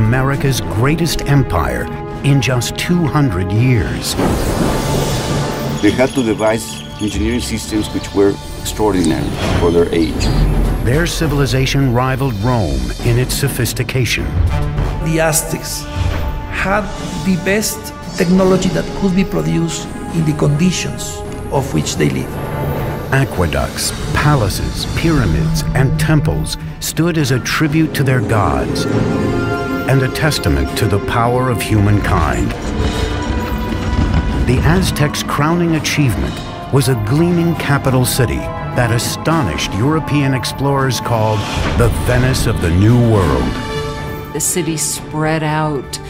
America's greatest empire in just 200 years. They had to devise engineering systems which were extraordinary for their age. Their civilization rivaled Rome in its sophistication. The Aztecs had the best technology that could be produced in the conditions of which they lived. Aqueducts, palaces, pyramids, and temples stood as a tribute to their gods and a testament to the power of humankind. The Aztecs' crowning achievement was a gleaming capital city that astonished European explorers called the Venice of the New World. The city spread out,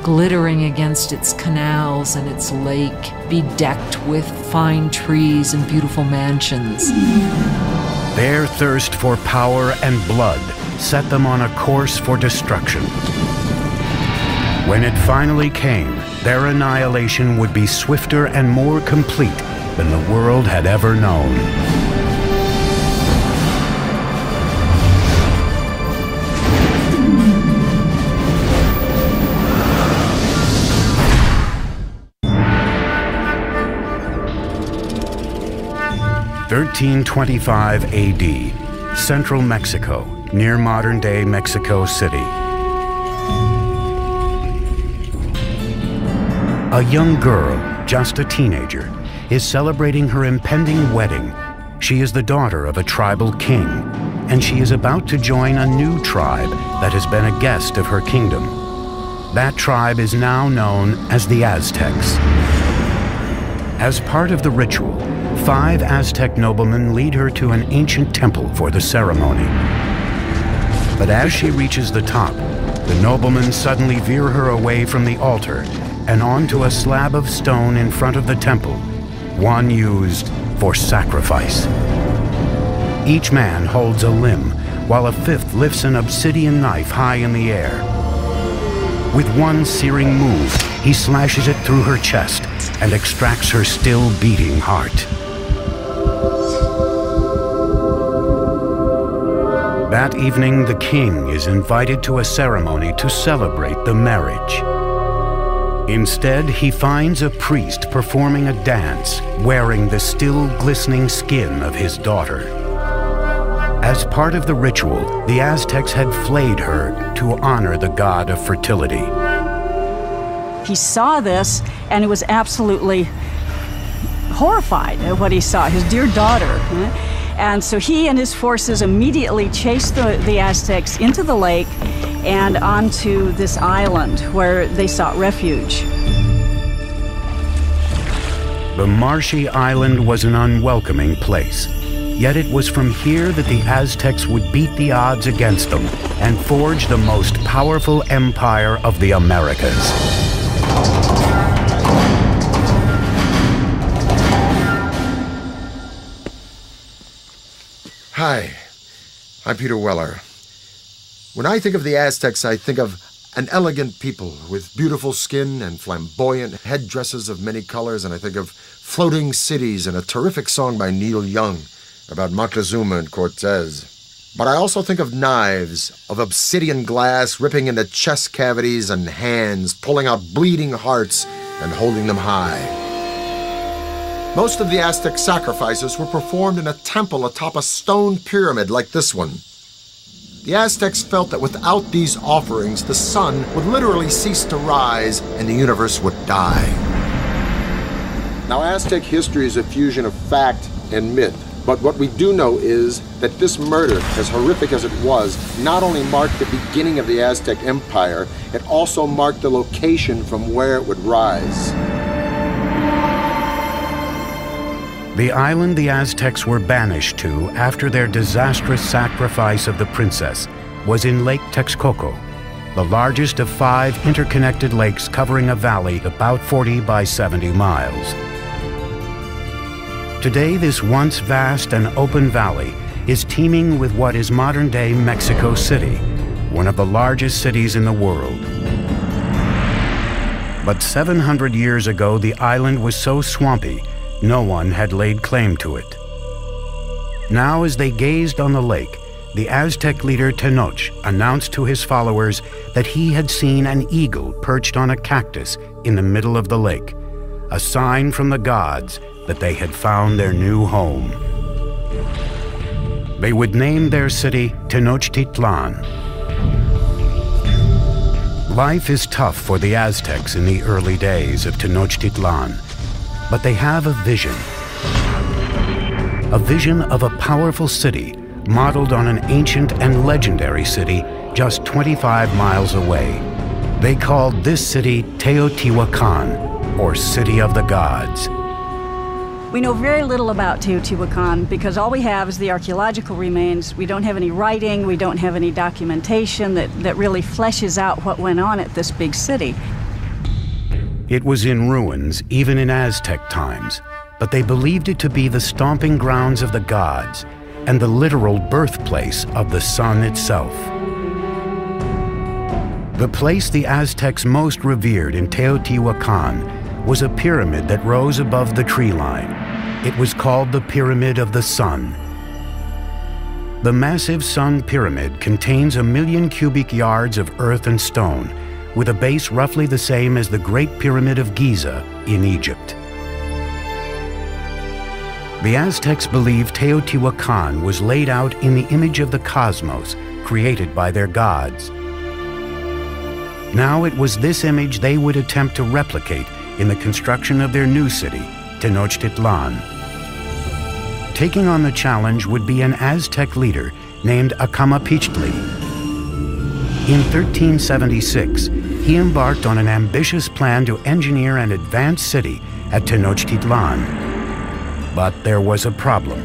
glittering against its canals and its lake, bedecked with fine trees and beautiful mansions. Their thirst for power and blood set them on a course for destruction. When it finally came, their annihilation would be swifter and more complete than the world had ever known. In 1325 AD, central Mexico, near modern-day Mexico City. A young girl, just a teenager, is celebrating her impending wedding. She is the daughter of a tribal king, and she is about to join a new tribe that has been a guest of her kingdom. That tribe is now known as the Aztecs. As part of the ritual, 5 Aztec noblemen lead her to an ancient temple for the ceremony. But as she reaches the top, the noblemen suddenly veer her away from the altar and onto a slab of stone in front of the temple, one used for sacrifice. Each man holds a limb, while a 5th lifts an obsidian knife high in the air. With one searing move, he slashes it through her chest and extracts her still beating heart. That evening, the king is invited to a ceremony to celebrate the marriage. Instead, he finds a priest performing a dance, wearing the still glistening skin of his daughter. As part of the ritual, the Aztecs had flayed her to honor the god of fertility. He saw this, and he was absolutely horrified at what he saw, his dear daughter. And so he and his forces immediately chased the Aztecs into the lake and onto this island where they sought refuge. The marshy island was an unwelcoming place, yet it was from here that the Aztecs would beat the odds against them and forge the most powerful empire of the Americas. Hi, I'm Peter Weller. When I think of the Aztecs, I think of an elegant people with beautiful skin and flamboyant headdresses of many colors, and I think of floating cities and a terrific song by Neil Young about Moctezuma and Cortez. But I also think of knives, of obsidian glass ripping into chest cavities and hands, pulling out bleeding hearts and holding them high. Most of the Aztec sacrifices were performed in a temple atop a stone pyramid like this one. The Aztecs felt that without these offerings, the sun would literally cease to rise and the universe would die. Now, Aztec history is a fusion of fact and myth, but what we do know is that this murder, as horrific as it was, not only marked the beginning of the Aztec Empire, it also marked the location from where it would rise. The island the Aztecs were banished to after their disastrous sacrifice of the princess was in Lake Texcoco, the largest of 5 interconnected lakes covering a valley about 40 by 70 miles. Today, this once vast and open valley is teeming with what is modern-day Mexico City, one of the largest cities in the world. But 700 years ago, the island was so swampy, no one had laid claim to it. Now, as they gazed on the lake, the Aztec leader Tenoch announced to his followers that he had seen an eagle perched on a cactus in the middle of the lake, a sign from the gods that they had found their new home. They would name their city Tenochtitlan. Life is tough for the Aztecs in the early days of Tenochtitlan, but they have a vision of a powerful city modeled on an ancient and legendary city just 25 miles away. They called this city Teotihuacan, or City of the Gods. We know very little about Teotihuacan because all we have is the archaeological remains. We don't have any writing, we don't have any documentation that really fleshes out what went on at this big city. It was in ruins even in Aztec times, but they believed it to be the stomping grounds of the gods and the literal birthplace of the sun itself. The place the Aztecs most revered in Teotihuacan was a pyramid that rose above the tree line. It was called the Pyramid of the Sun. The massive Sun Pyramid contains 1 million cubic yards of earth and stone, with a base roughly the same as the Great Pyramid of Giza in Egypt. The Aztecs believed Teotihuacan was laid out in the image of the cosmos, created by their gods. Now it was this image they would attempt to replicate in the construction of their new city, Tenochtitlan. Taking on the challenge would be an Aztec leader named Acamapichtli. In 1376, he embarked on an ambitious plan to engineer an advanced city at Tenochtitlan. But there was a problem.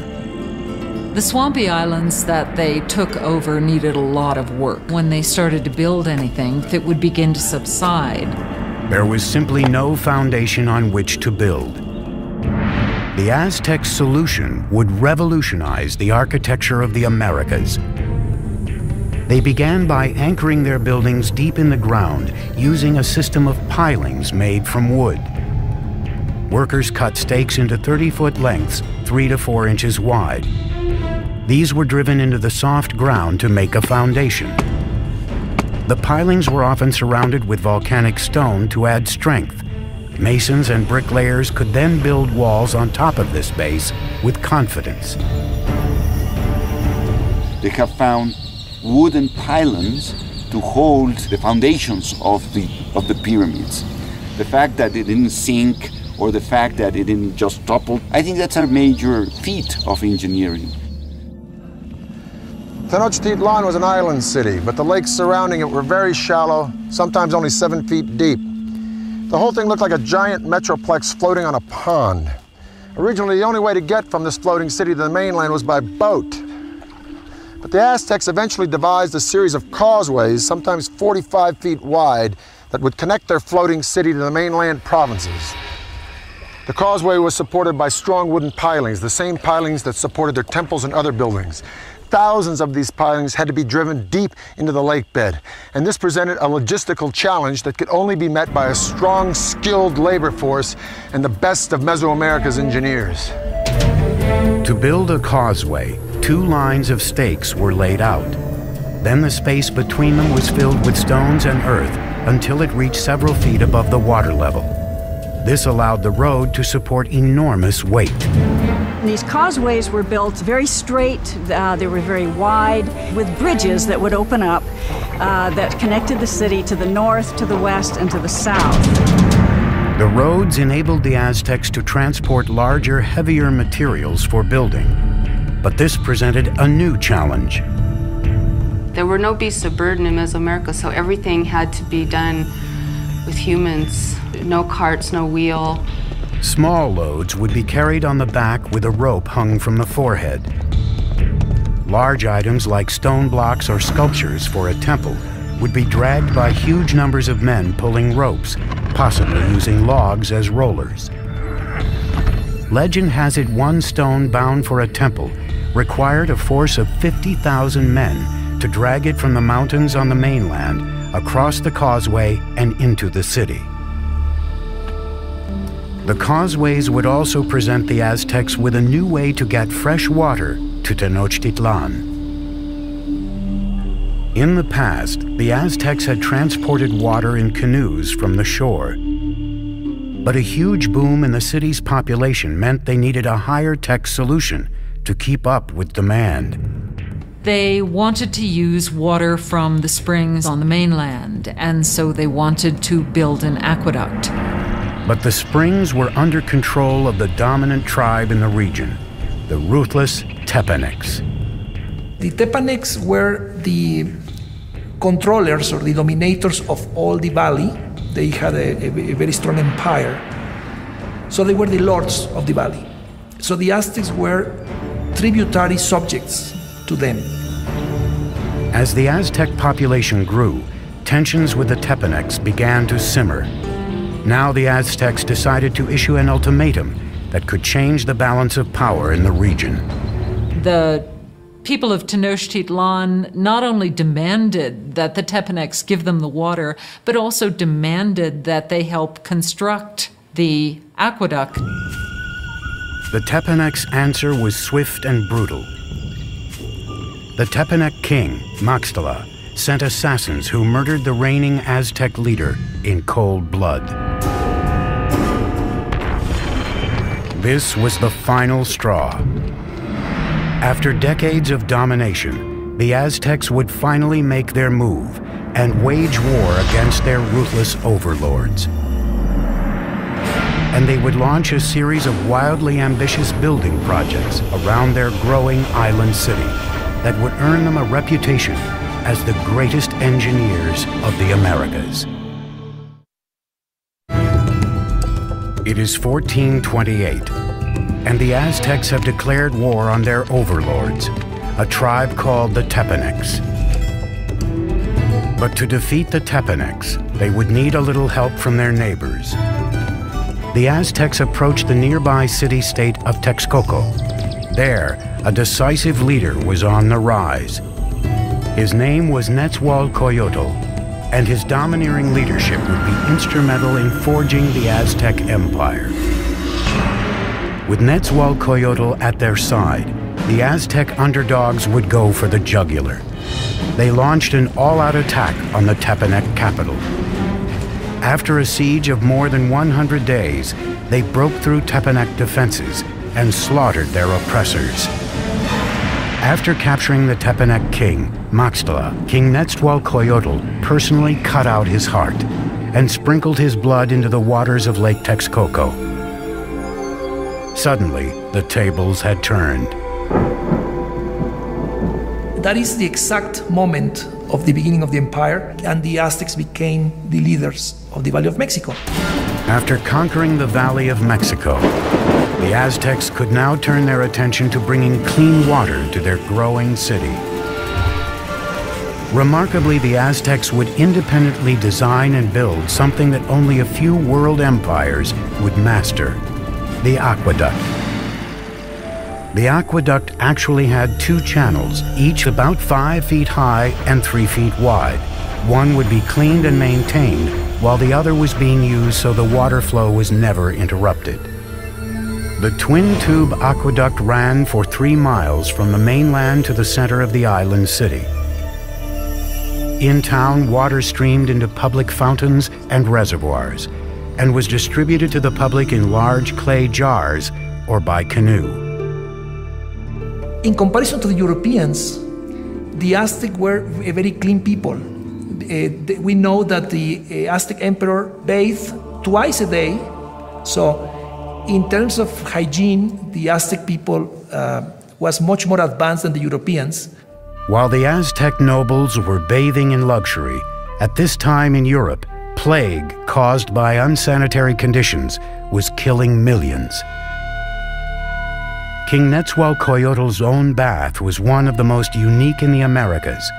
The swampy islands that they took over needed a lot of work. When they started to build anything, it would begin to subside. There was simply no foundation on which to build. The Aztec solution would revolutionize the architecture of the Americas. They began by anchoring their buildings deep in the ground using a system of pilings made from wood. Workers cut stakes into 30-foot lengths, 3 to 4 inches wide. These were driven into the soft ground to make a foundation. The pilings were often surrounded with volcanic stone to add strength. Masons and bricklayers could then build walls on top of this base with confidence. They have found wooden pylons to hold the foundations of the pyramids. The fact that it didn't sink or the fact that it didn't just topple, I think that's a major feat of engineering. Tenochtitlan was an island city, but the lakes surrounding it were very shallow, sometimes only 7 feet deep. The whole thing looked like a giant metroplex floating on a pond. Originally, the only way to get from this floating city to the mainland was by boat. But the Aztecs eventually devised a series of causeways, sometimes 45 feet wide, that would connect their floating city to the mainland provinces. The causeway was supported by strong wooden pilings, the same pilings that supported their temples and other buildings. Thousands of these pilings had to be driven deep into the lake bed, and this presented a logistical challenge that could only be met by a strong, skilled labor force and the best of Mesoamerica's engineers. To build a causeway, 2 lines of stakes were laid out. Then the space between them was filled with stones and earth until it reached several feet above the water level. This allowed the road to support enormous weight. These causeways were built very straight, they were very wide, with bridges that would open up that connected the city to the north, to the west, and to the south. The roads enabled the Aztecs to transport larger, heavier materials for building. But this presented a new challenge. There were no beasts of burden in Mesoamerica, so everything had to be done with humans. No carts, no wheel. Small loads would be carried on the back with a rope hung from the forehead. Large items like stone blocks or sculptures for a temple would be dragged by huge numbers of men pulling ropes, possibly using logs as rollers. Legend has it one stone bound for a temple required a force of 50,000 men to drag it from the mountains on the mainland across the causeway and into the city. The causeways would also present the Aztecs with a new way to get fresh water to Tenochtitlan. In the past, the Aztecs had transported water in canoes from the shore. But a huge boom in the city's population meant they needed a higher-tech solution to keep up with demand. They wanted to use water from the springs on the mainland, and so they wanted to build an aqueduct. But the springs were under control of the dominant tribe in the region, the ruthless Tepanecs. The Tepanecs were the controllers or the dominators of all the valley. They had a very strong empire. So they were the lords of the valley. So the Aztecs were tributary subjects to them. As the Aztec population grew, tensions with the Tepanecs began to simmer. Now the Aztecs decided to issue an ultimatum that could change the balance of power in the region. The people of Tenochtitlan not only demanded that the Tepanecs give them the water, but also demanded that they help construct the aqueduct. The Tepanecs' answer was swift and brutal. The Tepanec king, Maxtla, sent assassins who murdered the reigning Aztec leader in cold blood. This was the final straw. After decades of domination, the Aztecs would finally make their move and wage war against their ruthless overlords. And they would launch a series of wildly ambitious building projects around their growing island city that would earn them a reputation as the greatest engineers of the Americas. It is 1428, and the Aztecs have declared war on their overlords, a tribe called the Tepanecs. But to defeat the Tepanecs, they would need a little help from their neighbors. The Aztecs approached the nearby city-state of Texcoco. There, a decisive leader was on the rise. His name was Nezahualcoyotl, and his domineering leadership would be instrumental in forging the Aztec Empire. With Nezahualcoyotl at their side, the Aztec underdogs would go for the jugular. They launched an all-out attack on the Tepanec capital. After a siege of more than 100 days, they broke through Tepanec defenses and slaughtered their oppressors. After capturing the Tepanec king, Maxtla, King Nezahualcoyotl personally cut out his heart and sprinkled his blood into the waters of Lake Texcoco. Suddenly, the tables had turned. That is the exact moment of the beginning of the empire, and the Aztecs became the leaders of the Valley of Mexico. After conquering the Valley of Mexico, the Aztecs could now turn their attention to bringing clean water to their growing city. Remarkably, the Aztecs would independently design and build something that only a few world empires would master: the aqueduct. The aqueduct actually had two channels, each about 5 feet high and 3 feet wide. One would be cleaned and maintained, while the other was being used so the water flow was never interrupted. The twin-tube aqueduct ran for 3 miles from the mainland to the center of the island city. In town, water streamed into public fountains and reservoirs, and was distributed to the public in large clay jars or by canoe. In comparison to the Europeans, the Aztec were a very clean people. We know that the Aztec emperor bathed twice a day. So in terms of hygiene, the Aztec people was much more advanced than the Europeans. While the Aztec nobles were bathing in luxury, at this time in Europe, plague caused by unsanitary conditions was killing millions. King Nezahualcoyotl's own bath was one of the most unique in the Americas.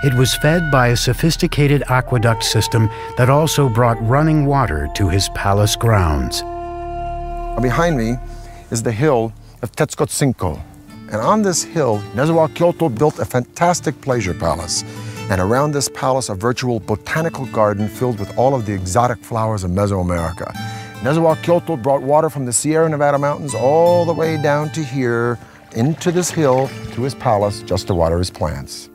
It was fed by a sophisticated aqueduct system that also brought running water to his palace grounds. Behind me is the hill of Tetzcoatzinco. And on this hill, Nezahualcoyotl built a fantastic pleasure palace. And around this palace, a virtual botanical garden filled with all of the exotic flowers of Mesoamerica. Nezahualcoyotl brought water from the Sierra Nevada mountains all the way down to here, into this hill, to his palace, just to water his plants.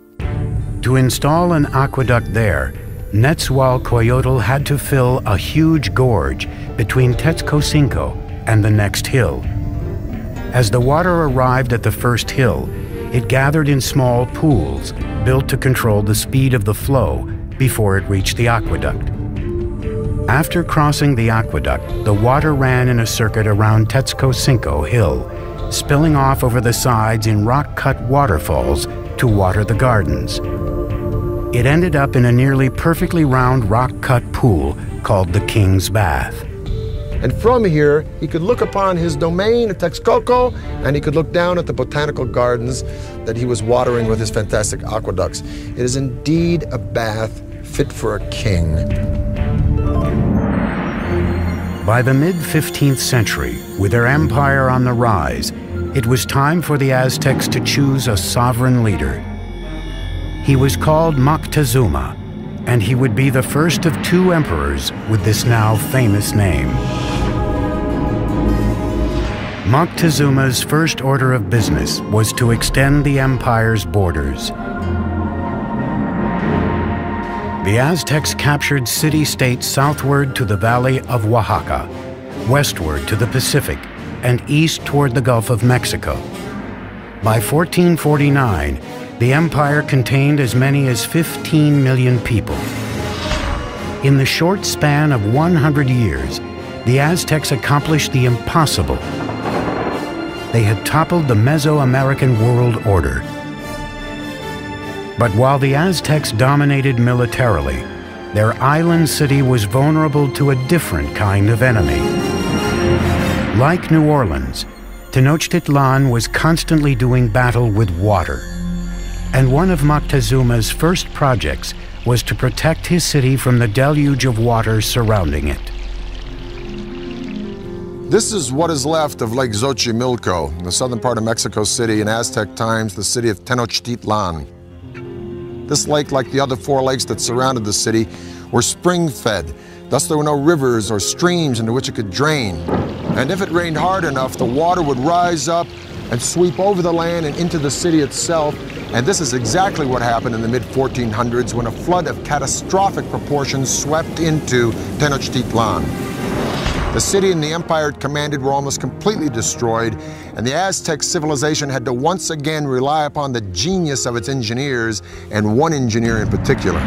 To install an aqueduct there, Nezahualcoyotl had to fill a huge gorge between Tetzcocinco and the next hill. As the water arrived at the first hill, it gathered in small pools built to control the speed of the flow before it reached the aqueduct. After crossing the aqueduct, the water ran in a circuit around Tetzcocinco Hill, spilling off over the sides in rock-cut waterfalls to water the gardens. It ended up in a nearly perfectly round rock-cut pool called the King's Bath. And from here, he could look upon his domain at Texcoco, and he could look down at the botanical gardens that he was watering with his fantastic aqueducts. It is indeed a bath fit for a king. By the mid-15th century, with their empire on the rise, it was time for the Aztecs to choose a sovereign leader. He was called Moctezuma, and he would be the first of two emperors with this now famous name. Moctezuma's first order of business was to extend the empire's borders. The Aztecs captured city-states southward to the valley of Oaxaca, westward to the Pacific, and east toward the Gulf of Mexico. By 1449, the empire contained as many as 15 million people. In the short span of 100 years, the Aztecs accomplished the impossible. They had toppled the Mesoamerican world order. But while the Aztecs dominated militarily, their island city was vulnerable to a different kind of enemy. Like New Orleans, Tenochtitlan was constantly doing battle with water. And one of Moctezuma's first projects was to protect his city from the deluge of water surrounding it. This is what is left of Lake Xochimilco, in the southern part of Mexico City, in Aztec times, the city of Tenochtitlan. This lake, like the other four lakes that surrounded the city, were spring-fed. Thus, there were no rivers or streams into which it could drain. And if it rained hard enough, the water would rise up and sweep over the land and into the city itself. And this is exactly what happened in the mid-1400s when a flood of catastrophic proportions swept into Tenochtitlan. The city and the empire it commanded were almost completely destroyed, and the Aztec civilization had to once again rely upon the genius of its engineers, and one engineer in particular.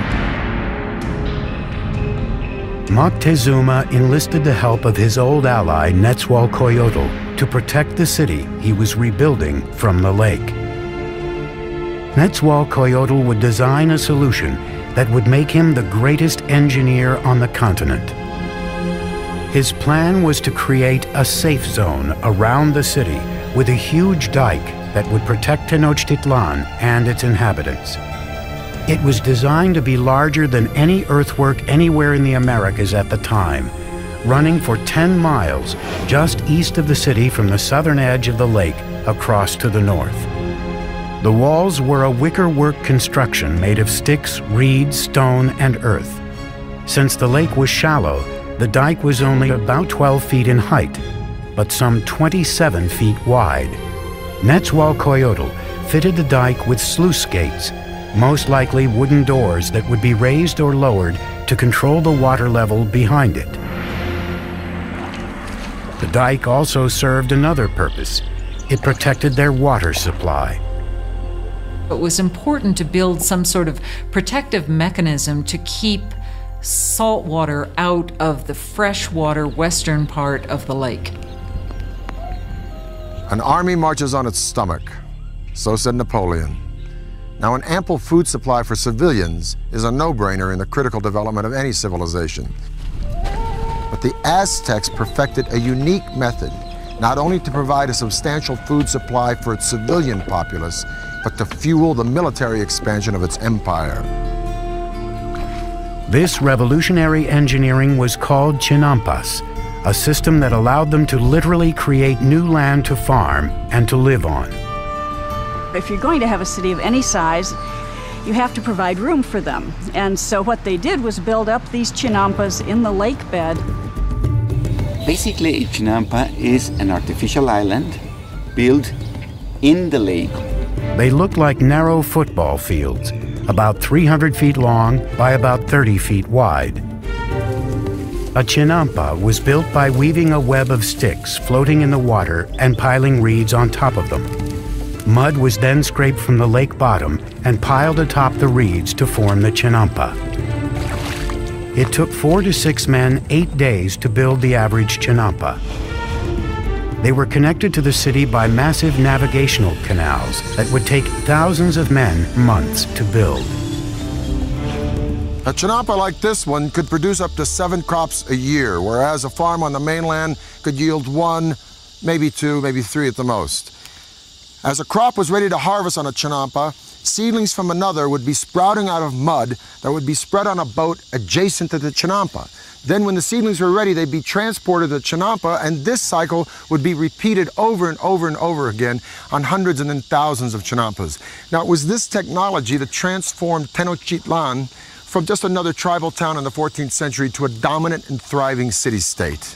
Moctezuma enlisted the help of his old ally Nezahualcoyotl to protect the city he was rebuilding from the lake. Nezahualcoyotl would design a solution that would make him the greatest engineer on the continent. His plan was to create a safe zone around the city with a huge dike that would protect Tenochtitlan and its inhabitants. It was designed to be larger than any earthwork anywhere in the Americas at the time, running for 10 miles just east of the city from the southern edge of the lake across to the north. The walls were a wickerwork construction made of sticks, reeds, stone, and earth. Since the lake was shallow, the dike was only about 12 feet in height, but some 27 feet wide. Nezahualcoyotl fitted the dike with sluice gates, most likely wooden doors that would be raised or lowered to control the water level behind it. The dike also served another purpose. It protected their water supply. It was important to build some sort of protective mechanism to keep salt water out of the freshwater western part of the lake. An army marches on its stomach, so said Napoleon. Now, an ample food supply for civilians is a no-brainer in the critical development of any civilization. But the Aztecs perfected a unique method, not only to provide a substantial food supply for its civilian populace, but to fuel the military expansion of its empire. This revolutionary engineering was called Chinampas, a system that allowed them to literally create new land to farm and to live on. If you're going to have a city of any size, you have to provide room for them. And so what they did was build up these chinampas in the lake bed. Basically, a chinampa is an artificial island built in the lake. They looked like narrow football fields, about 300 feet long by about 30 feet wide. A chinampa was built by weaving a web of sticks floating in the water and piling reeds on top of them. Mud was then scraped from the lake bottom and piled atop the reeds to form the chinampa. It took 4 to 6 men 8 days to build the average chinampa. They were connected to the city by massive navigational canals that would take thousands of men months to build. A chinampa like this one could produce up to 7 crops a year, whereas a farm on the mainland could yield 1, maybe 2, maybe 3 at the most. As a crop was ready to harvest on a chinampa, seedlings from another would be sprouting out of mud that would be spread on a boat adjacent to the chinampa. Then when the seedlings were ready, they'd be transported to the chinampa, and this cycle would be repeated over and over and over again on hundreds and then thousands of chinampas. Now, it was this technology that transformed Tenochtitlan from just another tribal town in the 14th century to a dominant and thriving city-state.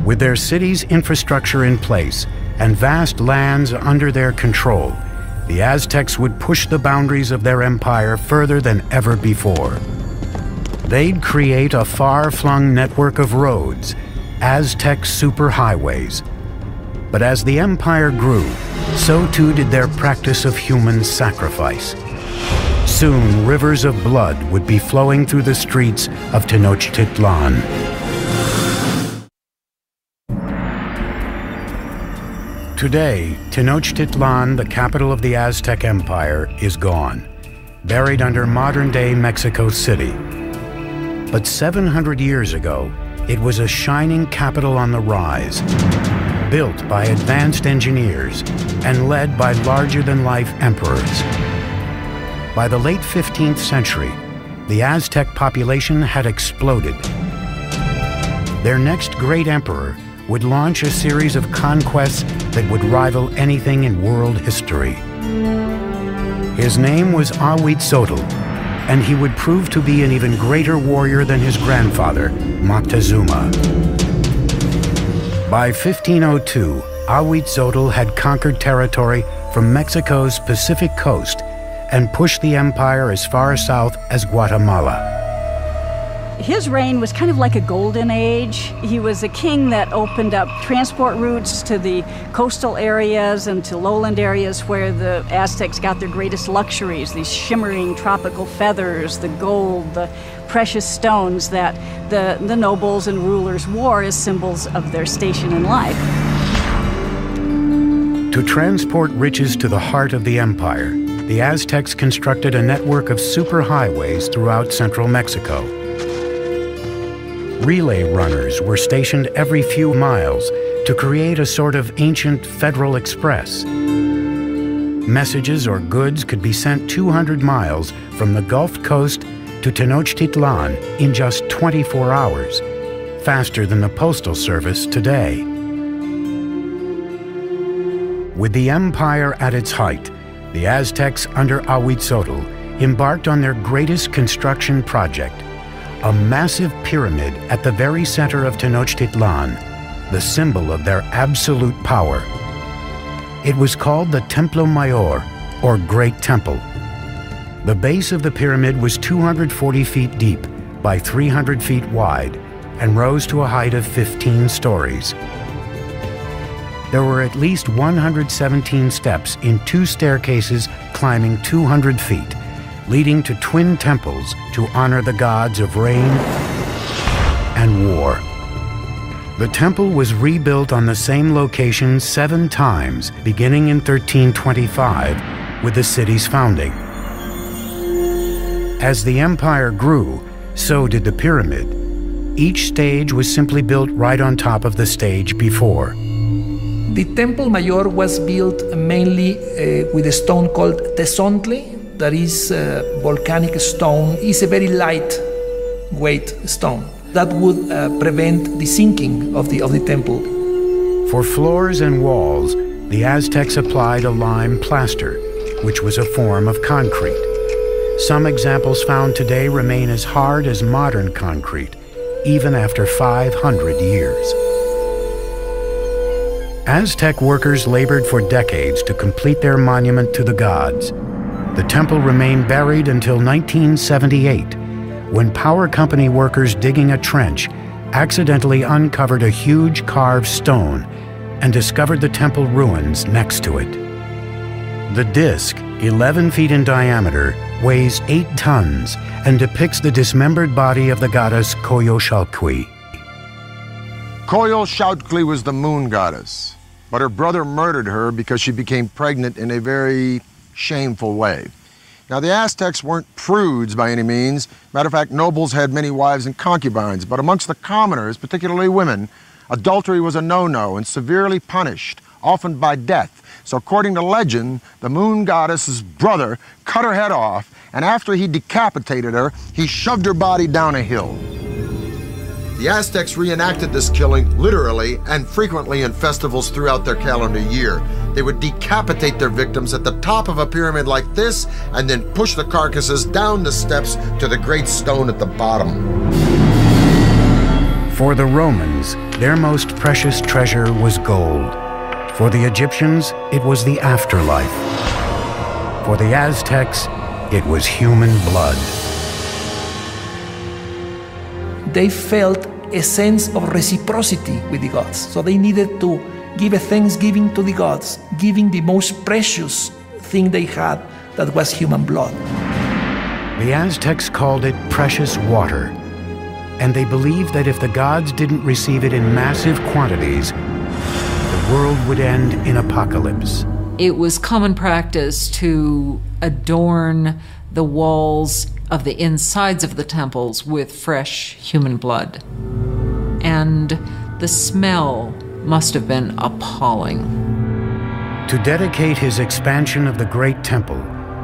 With their city's infrastructure in place and vast lands under their control, the Aztecs would push the boundaries of their empire further than ever before. They'd create a far-flung network of roads, Aztec superhighways. But as the empire grew, so too did their practice of human sacrifice. Soon, rivers of blood would be flowing through the streets of Tenochtitlan. Today, Tenochtitlan, the capital of the Aztec Empire, is gone, buried under modern-day Mexico City. But 700 years ago, it was a shining capital on the rise, built by advanced engineers and led by larger-than-life emperors. By the late 15th century, the Aztec population had exploded. Their next great emperor would launch a series of conquests that would rival anything in world history. His name was Ahuitzotl, and he would prove to be an even greater warrior than his grandfather, Moctezuma. By 1502, Ahuitzotl had conquered territory from Mexico's Pacific coast and pushed the empire as far south as Guatemala. His reign was kind of like a golden age. He was a king that opened up transport routes to the coastal areas and to lowland areas where the Aztecs got their greatest luxuries, these shimmering tropical feathers, the gold, the precious stones that the nobles and rulers wore as symbols of their station in life. To transport riches to the heart of the empire, the Aztecs constructed a network of superhighways throughout central Mexico. Relay runners were stationed every few miles to create a sort of ancient Federal Express. Messages or goods could be sent 200 miles from the Gulf Coast to Tenochtitlan in just 24 hours, faster than the postal service today. With the empire at its height, the Aztecs under Ahuitzotl embarked on their greatest construction project, a massive pyramid at the very center of Tenochtitlan, the symbol of their absolute power. It was called the Templo Mayor, or Great Temple. The base of the pyramid was 240 feet deep by 300 feet wide and rose to a height of 15 stories. There were at least 117 steps in 2 staircases climbing 200 feet, leading to twin temples to honor the gods of rain and war. The temple was rebuilt on the same location 7 times, beginning in 1325 with the city's founding. As the empire grew, so did the pyramid. Each stage was simply built right on top of the stage before. The Templo Mayor was built mainly with a stone called tezontle, that is volcanic stone. It's a very lightweight stone that would prevent the sinking of the temple. For floors and walls, the Aztecs applied a lime plaster, which was a form of concrete. Some examples found today remain as hard as modern concrete, even after 500 years. Aztec workers labored for decades to complete their monument to the gods. The temple remained buried until 1978, when power company workers digging a trench accidentally uncovered a huge carved stone and discovered the temple ruins next to it. The disc, 11 feet in diameter, weighs 8 tons and depicts the dismembered body of the goddess Coyolxauhqui. Coyolxauhqui was the moon goddess, but her brother murdered her because she became pregnant in a very shameful way. Now, the Aztecs weren't prudes by any means. Matter of fact, nobles had many wives and concubines, but amongst the commoners, particularly women, adultery was a no-no and severely punished, often by death. So according to legend, the moon goddess's brother cut her head off, and after he decapitated her, he shoved her body down a hill. The Aztecs reenacted this killing literally and frequently in festivals throughout their calendar year. They would decapitate their victims at the top of a pyramid like this and then push the carcasses down the steps to the great stone at the bottom. For the Romans, their most precious treasure was gold. For the Egyptians, it was the afterlife. For the Aztecs, it was human blood. They felt a sense of reciprocity with the gods. So they needed to give a thanksgiving to the gods, giving the most precious thing they had, that was human blood. The Aztecs called it precious water, and they believed that if the gods didn't receive it in massive quantities, the world would end in apocalypse. It was common practice to adorn the walls of the insides of the temples with fresh human blood. And the smell must have been appalling. To dedicate his expansion of the Great Temple,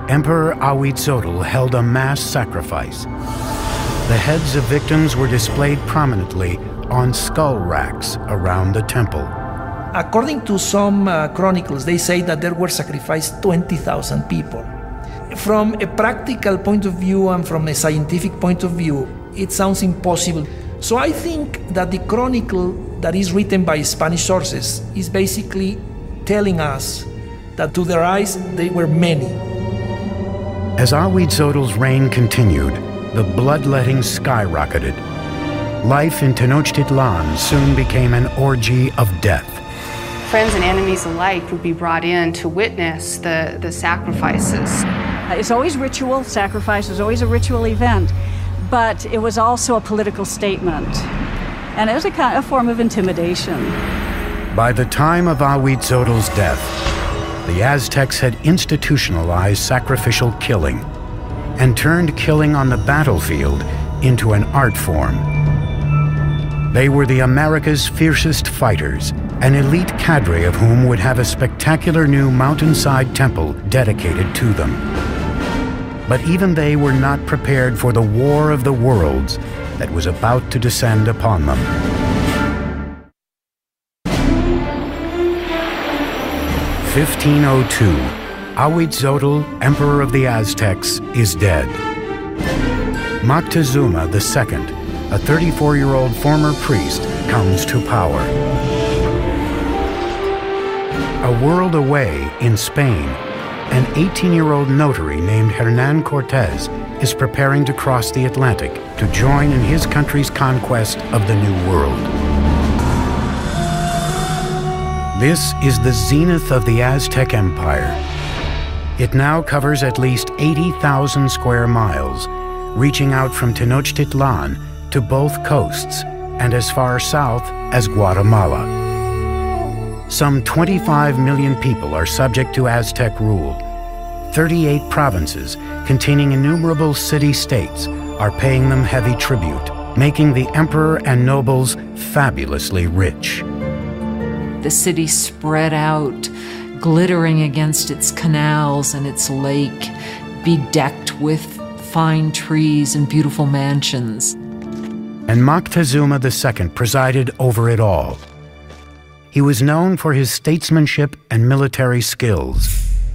Emperor Ahuitzotl held a mass sacrifice. The heads of victims were displayed prominently on skull racks around the temple. According to some chronicles, they say that there were sacrificed 20,000 people. From a practical point of view and from a scientific point of view, it sounds impossible. So I think that the chronicle that is written by Spanish sources is basically telling us that to their eyes, they were many. As Ahuitzotl's reign continued, the bloodletting skyrocketed. Life in Tenochtitlan soon became an orgy of death. Friends and enemies alike would be brought in to witness the sacrifices. It's always ritual. Sacrifice is always a ritual event, but it was also a political statement, and it was a form of intimidation. By the time of Ahuitzotl's death, the Aztecs had institutionalized sacrificial killing and turned killing on the battlefield into an art form. They were the America's fiercest fighters, an elite cadre of whom would have a spectacular new mountainside temple dedicated to them. But even they were not prepared for the war of the worlds that was about to descend upon them. In 1502, Ahuitzotl, Emperor of the Aztecs, is dead. Moctezuma II, a 34-year-old former priest, comes to power. A world away in Spain, an 18-year-old notary named Hernan Cortez is preparing to cross the Atlantic to join in his country's conquest of the New World. This is the zenith of the Aztec Empire. It now covers at least 80,000 square miles, reaching out from Tenochtitlan to both coasts and as far south as Guatemala. Some 25 million people are subject to Aztec rule. 38 provinces, containing innumerable city-states, are paying them heavy tribute, making the emperor and nobles fabulously rich. The city spread out, glittering against its canals and its lake, bedecked with fine trees and beautiful mansions. And Moctezuma II presided over it all. He was known for his statesmanship and military skills.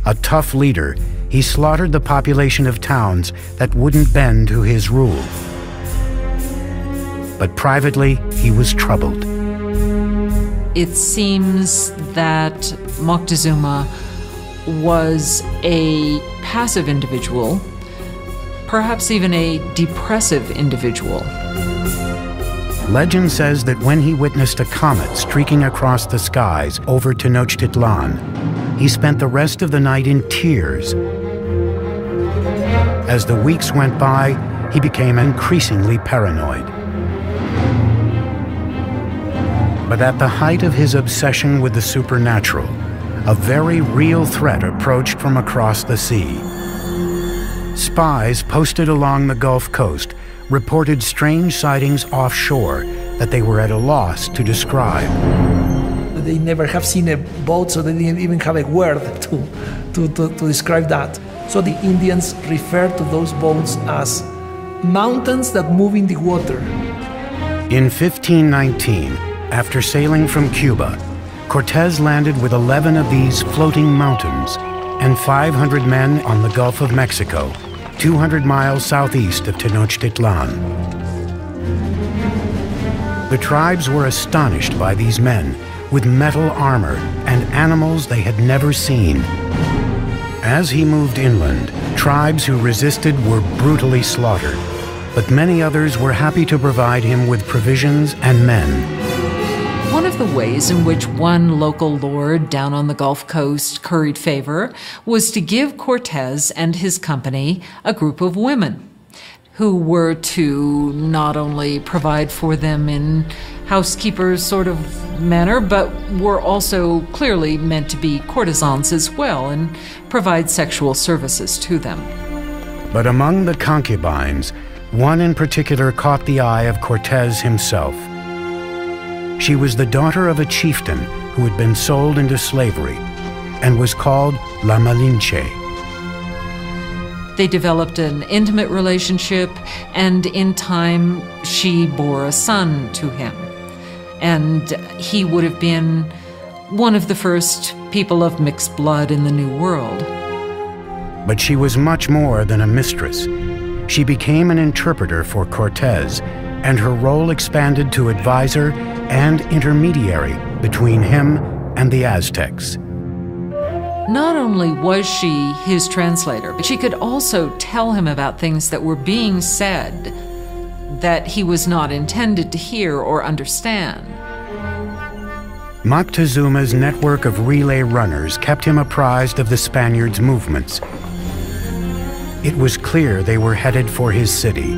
A tough leader, he slaughtered the population of towns that wouldn't bend to his rule. But privately, he was troubled. It seems that Moctezuma was a passive individual, perhaps even a depressive individual. Legend says that when he witnessed a comet streaking across the skies over Tenochtitlan, he spent the rest of the night in tears. As the weeks went by, he became increasingly paranoid. But at the height of his obsession with the supernatural, a very real threat approached from across the sea. Spies posted along the Gulf Coast reported strange sightings offshore that they were at a loss to describe. They never have seen a boat, so they didn't even have a word to describe that. So the Indians refer to those boats as mountains that move in the water. In 1519, after sailing from Cuba, Cortés landed with 11 of these floating mountains and 500 men on the Gulf of Mexico, 200 miles southeast of Tenochtitlan. The tribes were astonished by these men with metal armor and animals they had never seen. As he moved inland, tribes who resisted were brutally slaughtered, but many others were happy to provide him with provisions and men. One of the ways in which one local lord down on the Gulf Coast curried favor was to give Cortés and his company a group of women who were to not only provide for them in housekeepers sort of manner, but were also clearly meant to be courtesans as well and provide sexual services to them. But among the concubines, one in particular caught the eye of Cortés himself. She was the daughter of a chieftain who had been sold into slavery and was called La Malinche. They developed an intimate relationship, and in time she bore a son to him. And he would have been one of the first people of mixed blood in the New World. But she was much more than a mistress. She became an interpreter for Cortés, and her role expanded to advisor and intermediary between him and the Aztecs. Not only was she his translator, but she could also tell him about things that were being said that he was not intended to hear or understand. Moctezuma's network of relay runners kept him apprised of the Spaniards' movements. It was clear they were headed for his city.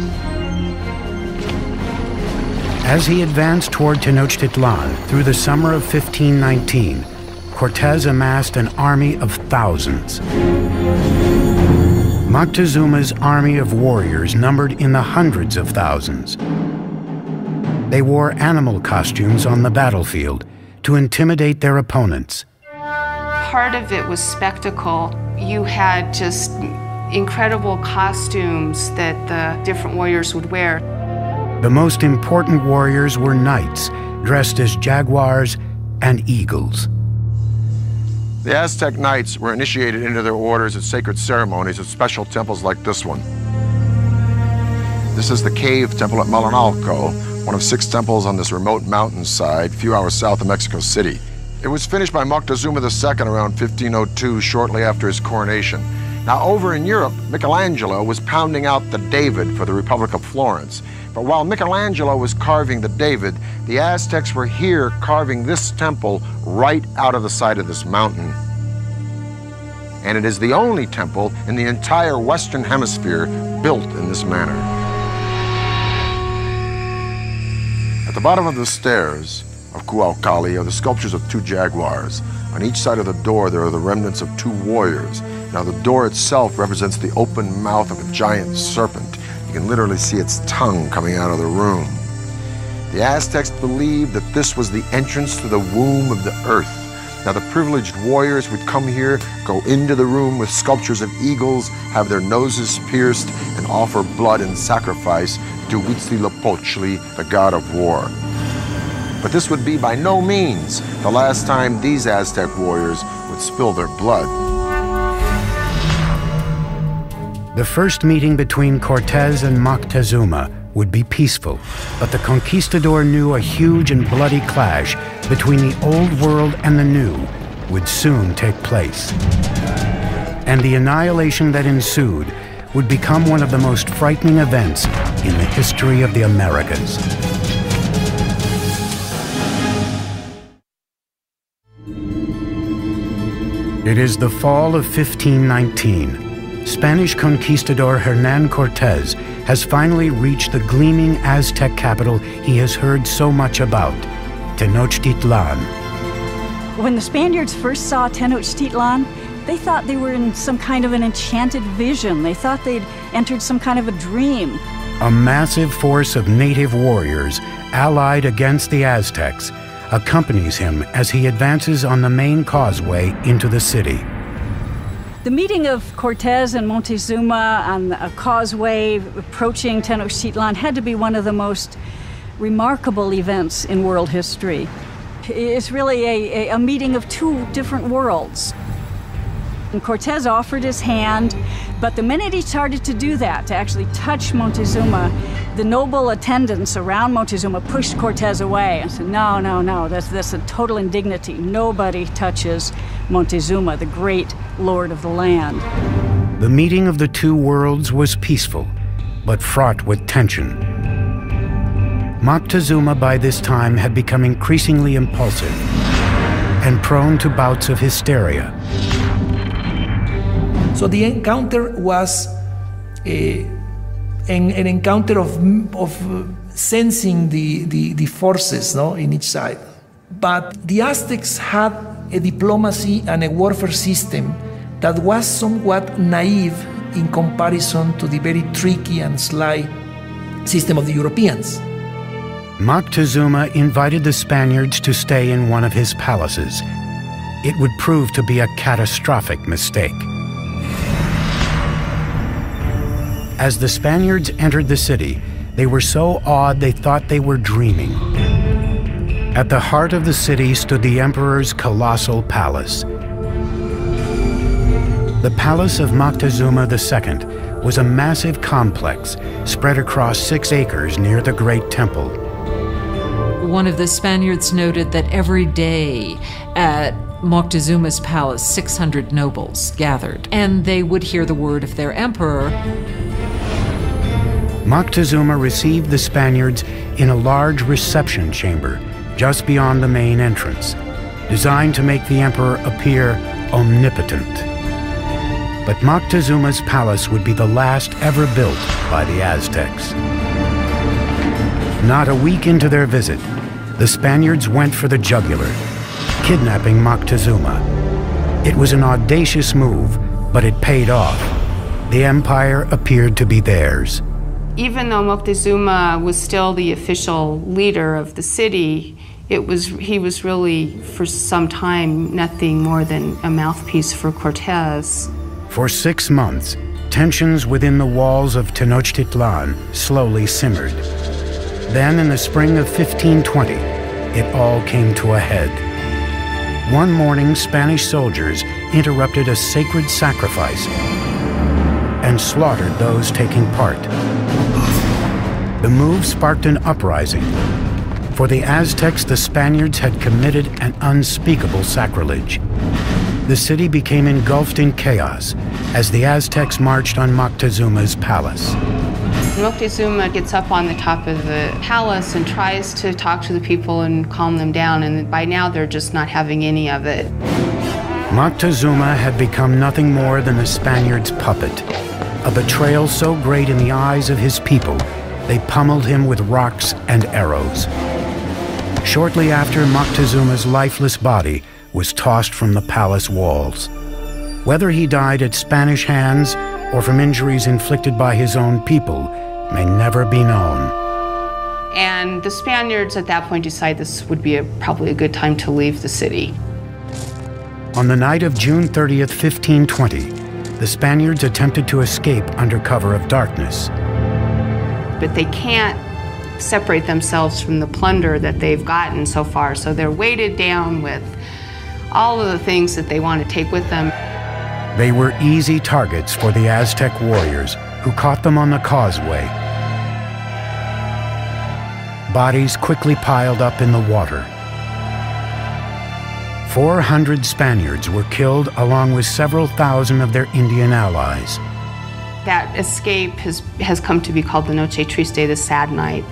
As he advanced toward Tenochtitlan through the summer of 1519, Cortés amassed an army of thousands. Moctezuma's army of warriors numbered in the hundreds of thousands. They wore animal costumes on the battlefield to intimidate their opponents. Part of it was spectacle. You had just incredible costumes that the different warriors would wear. The most important warriors were knights, dressed as jaguars and eagles. The Aztec knights were initiated into their orders at sacred ceremonies at special temples like this one. This is the cave temple at Malinalco, one of 6 temples on this remote mountainside, a few hours south of Mexico City. It was finished by Moctezuma II around 1502, shortly after his coronation. Now, over in Europe, Michelangelo was pounding out the David for the Republic of Florence. But while Michelangelo was carving the David, the Aztecs were here carving this temple right out of the side of this mountain. And it is the only temple in the entire Western Hemisphere built in this manner. At the bottom of the stairs of Cuauhtli are the sculptures of 2 jaguars. On each side of the door, there are the remnants of 2 warriors. Now, the door itself represents the open mouth of a giant serpent. You can literally see its tongue coming out of the room. The Aztecs believed that this was the entrance to the womb of the earth. Now, the privileged warriors would come here, go into the room with sculptures of eagles, have their noses pierced, and offer blood and sacrifice to Huitzilopochtli, the god of war. But this would be by no means the last time these Aztec warriors would spill their blood. The first meeting between Cortés and Moctezuma would be peaceful, but the conquistador knew a huge and bloody clash between the old world and the new would soon take place. And the annihilation that ensued would become one of the most frightening events in the history of the Americas. It is the fall of 1519. Spanish conquistador Hernán Cortés has finally reached the gleaming Aztec capital he has heard so much about, Tenochtitlan. When the Spaniards first saw Tenochtitlan, they thought they were in some kind of an enchanted vision. They thought they'd entered some kind of a dream. A massive force of native warriors, allied against the Aztecs, accompanies him as he advances on the main causeway into the city. The meeting of Cortés and Montezuma on a causeway approaching Tenochtitlan had to be one of the most remarkable events in world history. It's really a meeting of two different worlds. And Cortés offered his hand, but the minute he started to do that, to actually touch Montezuma, the noble attendants around Montezuma pushed Cortés away and said, no, that's a total indignity. Nobody touches Montezuma, the great lord of the land. The meeting of the two worlds was peaceful, but fraught with tension. Moctezuma by this time had become increasingly impulsive and prone to bouts of hysteria. So the encounter was an encounter of sensing the forces, no, in each side. But the Aztecs had a diplomacy and a warfare system that was somewhat naive in comparison to the very tricky and sly system of the Europeans. Moctezuma invited the Spaniards to stay in one of his palaces. It would prove to be a catastrophic mistake. As the Spaniards entered the city, they were so awed they thought they were dreaming. At the heart of the city stood the emperor's colossal palace. The palace of Moctezuma II was a massive complex spread across 6 acres near the Great Temple. One of the Spaniards noted that every day at Moctezuma's palace, 600 nobles gathered, and they would hear the word of their emperor. Moctezuma received the Spaniards in a large reception chamber just beyond the main entrance, designed to make the emperor appear omnipotent. But Moctezuma's palace would be the last ever built by the Aztecs. Not a week into their visit, the Spaniards went for the jugular, kidnapping Moctezuma. It was an audacious move, but it paid off. The empire appeared to be theirs. Even though Moctezuma was still the official leader of the city, he was really, for some time, nothing more than a mouthpiece for Cortés. For 6 months, tensions within the walls of Tenochtitlan slowly simmered. Then, in the spring of 1520, it all came to a head. One morning, Spanish soldiers interrupted a sacred sacrifice and slaughtered those taking part. The move sparked an uprising. For the Aztecs, the Spaniards had committed an unspeakable sacrilege. The city became engulfed in chaos as the Aztecs marched on Moctezuma's palace. Moctezuma gets up on the top of the palace and tries to talk to the people and calm them down, and by now they're just not having any of it. Moctezuma had become nothing more than the Spaniards' puppet, a betrayal so great in the eyes of his people, they pummeled him with rocks and arrows. Shortly after, Moctezuma's lifeless body was tossed from the palace walls. Whether he died at Spanish hands or from injuries inflicted by his own people may never be known. And the Spaniards at that point decided this would be probably a good time to leave the city. On the night of June 30th, 1520, the Spaniards attempted to escape under cover of darkness. But they can't separate themselves from the plunder that they've gotten so far, so they're weighted down with all of the things that they want to take with them. They were easy targets for the Aztec warriors, who caught them on the causeway. Bodies quickly piled up in the water. 400 Spaniards were killed along with several thousand of their Indian allies. That escape has come to be called the Noche Triste, the sad night.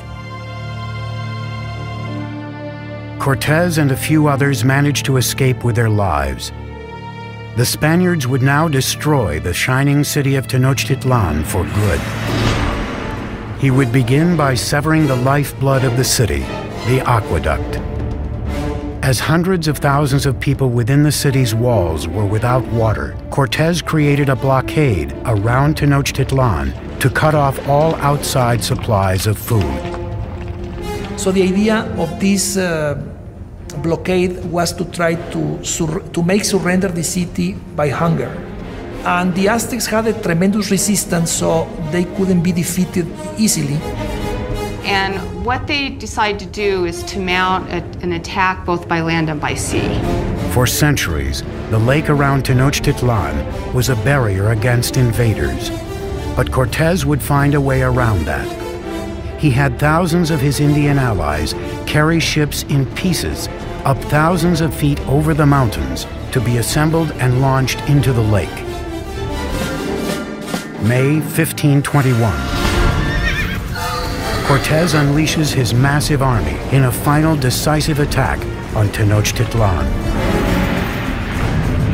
Cortez and a few others managed to escape with their lives. The Spaniards would now destroy the shining city of Tenochtitlan for good. He would begin by severing the lifeblood of the city, the aqueduct. As hundreds of thousands of people within the city's walls were without water, Cortez created a blockade around Tenochtitlan to cut off all outside supplies of food. So the idea of this blockade was to try to make surrender the city by hunger. And the Aztecs had a tremendous resistance, so they couldn't be defeated easily. And what they decided to do is to mount an attack both by land and by sea. For centuries, the lake around Tenochtitlan was a barrier against invaders. But Cortez would find a way around that. He had thousands of his Indian allies carry ships in pieces up thousands of feet over the mountains to be assembled and launched into the lake. May 1521. Cortez unleashes his massive army in a final decisive attack on Tenochtitlan.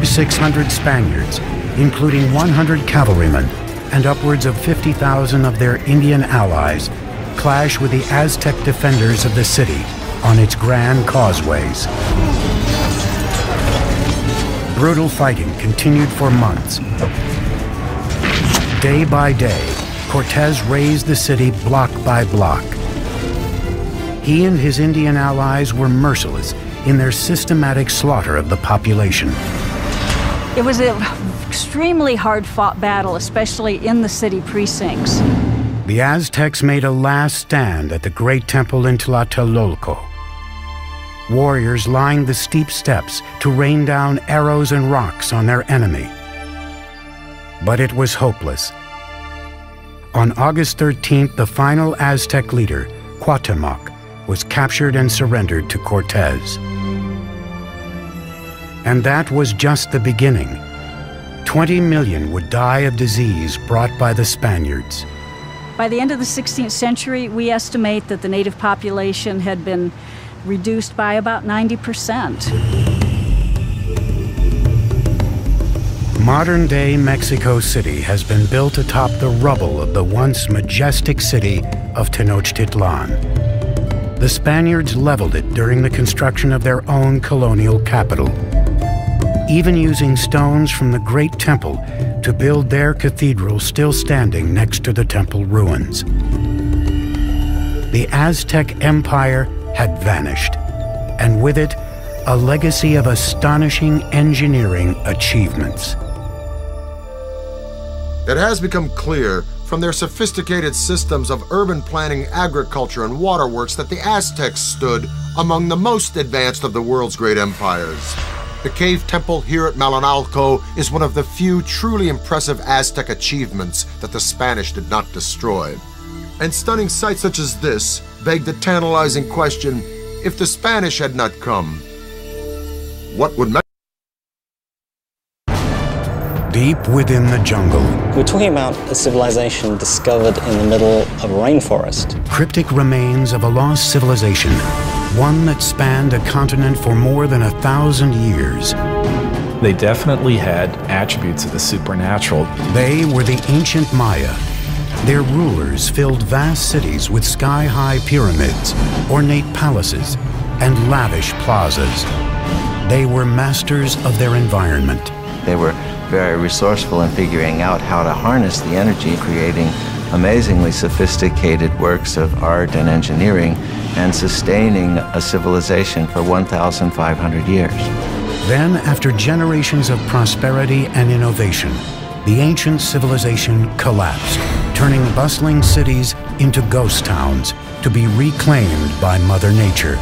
600 Spaniards, including 100 cavalrymen and upwards of 50,000 of their Indian allies, clash with the Aztec defenders of the city on its grand causeways. Brutal fighting continued for months. Day by day, Cortez razed the city block by block. He and his Indian allies were merciless in their systematic slaughter of the population. It was an extremely hard-fought battle, especially in the city precincts. The Aztecs made a last stand at the great temple in Tlatelolco. Warriors lined the steep steps to rain down arrows and rocks on their enemy. But it was hopeless. On August 13th, the final Aztec leader, Cuauhtemoc, was captured and surrendered to Cortez. And that was just the beginning. 20 million would die of disease brought by the Spaniards. By the end of the 16th century, we estimate that the native population had been reduced by about 90%. Modern-day Mexico City has been built atop the rubble of the once majestic city of Tenochtitlan. The Spaniards leveled it during the construction of their own colonial capital, even using stones from the great temple to build their cathedral still standing next to the temple ruins. The Aztec Empire had vanished, and with it, a legacy of astonishing engineering achievements. It has become clear from their sophisticated systems of urban planning, agriculture, and waterworks that the Aztecs stood among the most advanced of the world's great empires. The cave temple here at Malinalco is one of the few truly impressive Aztec achievements that the Spanish did not destroy. And stunning sights such as this beg the tantalizing question, if the Spanish had not come, what would Deep within the jungle, we're talking about a civilization discovered in the middle of a rainforest. Cryptic remains of a lost civilization, one that spanned a continent for more than 1,000 years. They definitely had attributes of the supernatural. They were the ancient Maya. Their rulers filled vast cities with sky-high pyramids, ornate palaces, and lavish plazas. They were masters of their environment. They were very resourceful in figuring out how to harness the energy, creating amazingly sophisticated works of art and engineering, and sustaining a civilization for 1,500 years. Then, after generations of prosperity and innovation, the ancient civilization collapsed, turning bustling cities into ghost towns to be reclaimed by Mother Nature.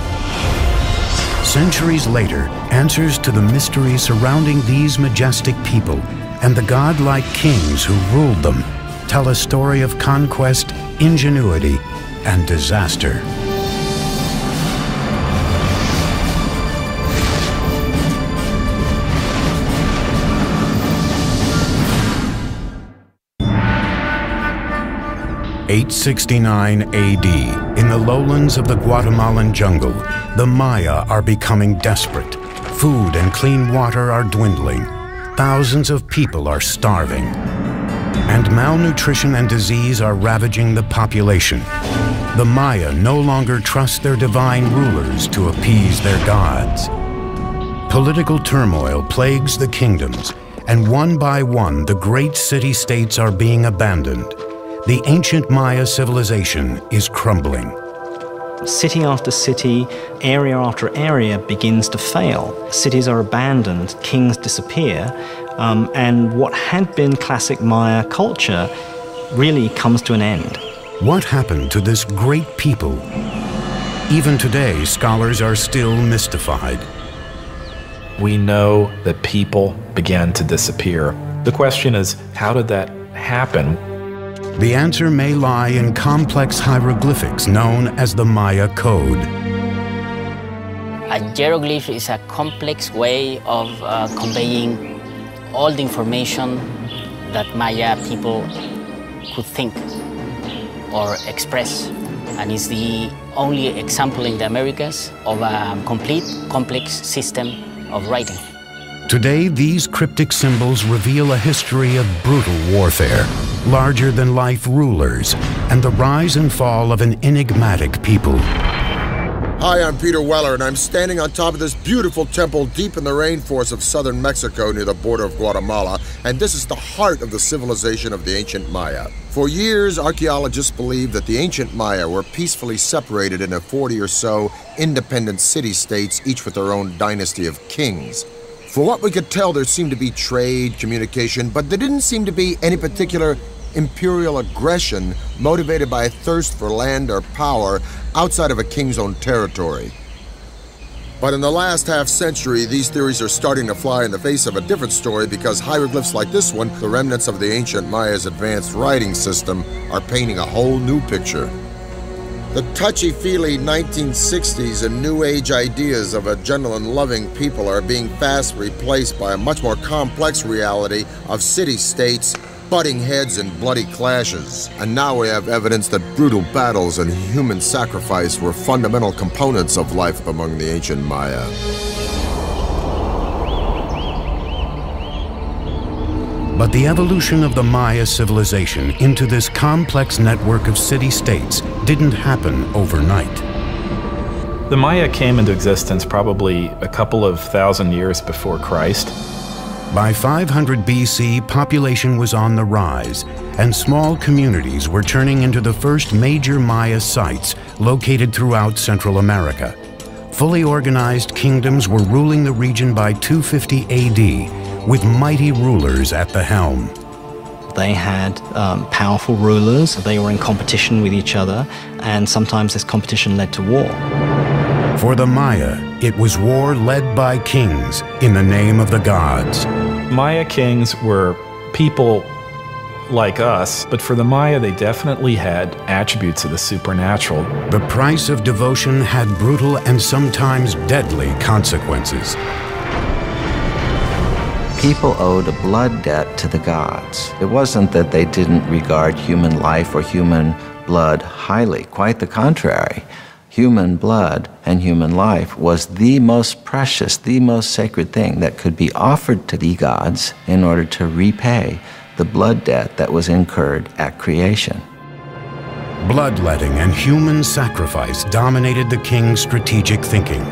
Centuries later, answers to the mysteries surrounding these majestic people and the godlike kings who ruled them tell a story of conquest, ingenuity, and disaster. 869 AD, in the lowlands of the Guatemalan jungle, the Maya are becoming desperate. Food and clean water are dwindling. Thousands of people are starving. And malnutrition and disease are ravaging the population. The Maya no longer trust their divine rulers to appease their gods. Political turmoil plagues the kingdoms, and one by one the great city-states are being abandoned. The ancient Maya civilization is crumbling. City after city, area after area begins to fail. Cities are abandoned, kings disappear, and what had been classic Maya culture really comes to an end. What happened to this great people? Even today, scholars are still mystified. We know that people began to disappear. The question is, how did that happen? The answer may lie in complex hieroglyphics known as the Maya Code. A hieroglyph is a complex way of conveying all the information that Maya people could think or express. And is the only example in the Americas of a complete, complex system of writing. Today, these cryptic symbols reveal a history of brutal warfare, larger-than-life rulers, and the rise and fall of an enigmatic people. Hi, I'm Peter Weller, and I'm standing on top of this beautiful temple deep in the rainforest of southern Mexico near the border of Guatemala, and this is the heart of the civilization of the ancient Maya. For years, archaeologists believed that the ancient Maya were peacefully separated into 40 or so independent city-states, each with their own dynasty of kings. For what we could tell, there seemed to be trade, communication, but there didn't seem to be any particular imperial aggression motivated by a thirst for land or power outside of a king's own territory. But in the last half-century, these theories are starting to fly in the face of a different story because hieroglyphs like this one, the remnants of the ancient Maya's advanced writing system, are painting a whole new picture. The touchy-feely 1960s and New Age ideas of a gentle and loving people are being fast replaced by a much more complex reality of city-states, butting heads and bloody clashes. And now we have evidence that brutal battles and human sacrifice were fundamental components of life among the ancient Maya. But the evolution of the Maya civilization into this complex network of city-states didn't happen overnight. The Maya came into existence probably a couple of thousand years before Christ. By 500 BC, population was on the rise, and small communities were turning into the first major Maya sites located throughout Central America. Fully organized kingdoms were ruling the region by 250 AD, with mighty rulers at the helm. They had powerful rulers. They were in competition with each other, and sometimes this competition led to war. For the Maya, it was war led by kings in the name of the gods. Maya kings were people like us, but for the Maya, they definitely had attributes of the supernatural. The price of devotion had brutal and sometimes deadly consequences. People owed a blood debt to the gods. It wasn't that they didn't regard human life or human blood highly. Quite the contrary. Human blood and human life was the most precious, the most sacred thing that could be offered to the gods in order to repay the blood debt that was incurred at creation. Bloodletting and human sacrifice dominated the king's strategic thinking.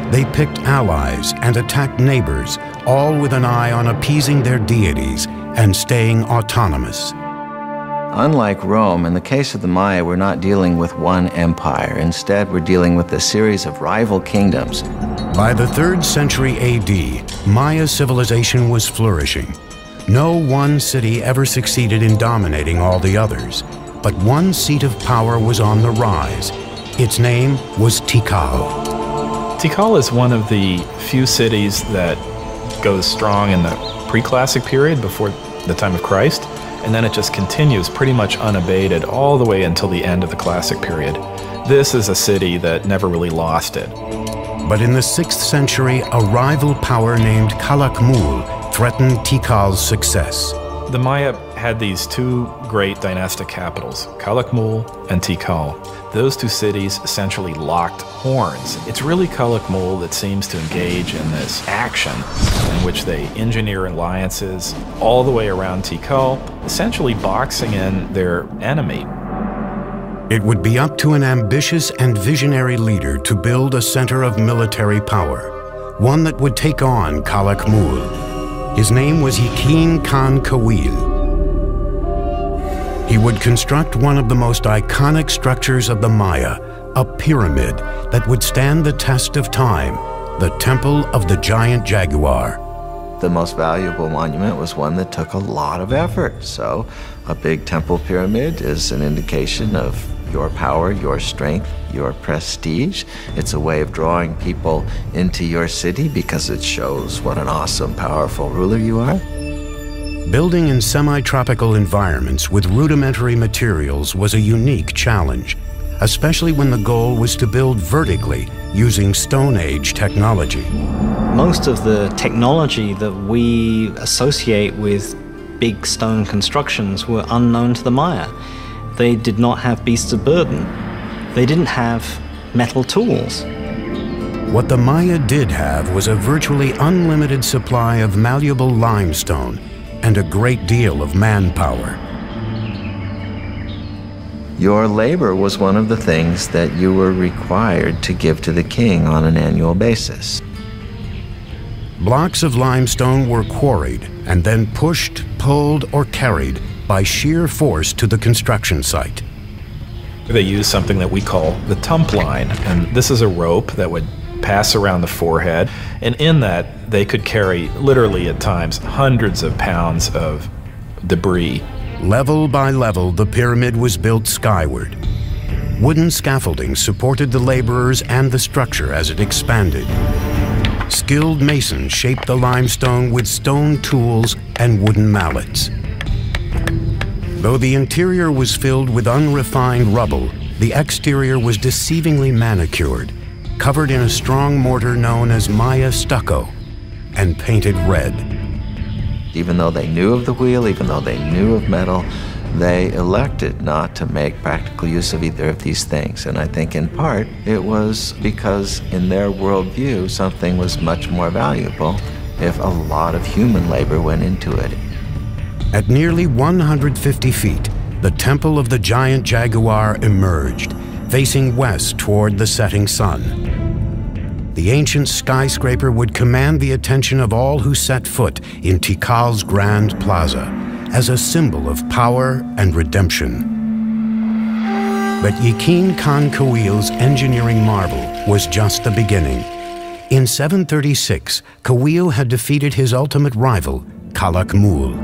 They picked allies and attacked neighbors, all with an eye on appeasing their deities and staying autonomous. Unlike Rome, in the case of the Maya, we're not dealing with one empire. Instead, we're dealing with a series of rival kingdoms. By the 3rd century AD, Maya civilization was flourishing. No one city ever succeeded in dominating all the others, but one seat of power was on the rise. Its name was Tikal. Tikal is one of the few cities that goes strong in the pre-classic period before the time of Christ, and then it just continues pretty much unabated all the way until the end of the classic period. This is a city that never really lost it. But in the 6th century, a rival power named Calakmul threatened Tikal's success. The Maya had these two great dynastic capitals, Calakmul and Tikal. Those two cities essentially locked horns. It's really Calakmul that seems to engage in this action in which they engineer alliances all the way around Tikal, essentially boxing in their enemy. It would be up to an ambitious and visionary leader to build a center of military power, one that would take on Calakmul. His name was Yakin Khan Kawil. He would construct one of the most iconic structures of the Maya, a pyramid that would stand the test of time, the Temple of the Giant Jaguar. The most valuable monument was one that took a lot of effort. So a big temple pyramid is an indication of your power, your strength, your prestige. It's a way of drawing people into your city because it shows what an awesome, powerful ruler you are. Building in semi-tropical environments with rudimentary materials was a unique challenge, especially when the goal was to build vertically using Stone Age technology. Most of the technology that we associate with big stone constructions were unknown to the Maya. They did not have beasts of burden. They didn't have metal tools. What the Maya did have was a virtually unlimited supply of malleable limestone and a great deal of manpower. Your labor was one of the things that you were required to give to the king on an annual basis. Blocks of limestone were quarried and then pushed, pulled, or carried by sheer force to the construction site. They used something that we call the tump line, and this is a rope that would pass around the forehead, and in that they could carry literally at times hundreds of pounds of debris. Level by level, the pyramid was built skyward. Wooden scaffolding supported the laborers and the structure as it expanded. Skilled masons shaped the limestone with stone tools and wooden mallets. Though the interior was filled with unrefined rubble, the exterior was deceivingly manicured, covered in a strong mortar known as Maya stucco, and painted red. Even though they knew of the wheel, even though they knew of metal, they elected not to make practical use of either of these things. And I think in part it was because in their worldview something was much more valuable if a lot of human labor went into it. At nearly 150 feet, the Temple of the Giant Jaguar emerged, facing west toward the setting sun. The ancient skyscraper would command the attention of all who set foot in Tikal's Grand Plaza as a symbol of power and redemption. But Yakin Khan Kawil's engineering marvel was just the beginning. In 736, Kawil had defeated his ultimate rival, Calakmul.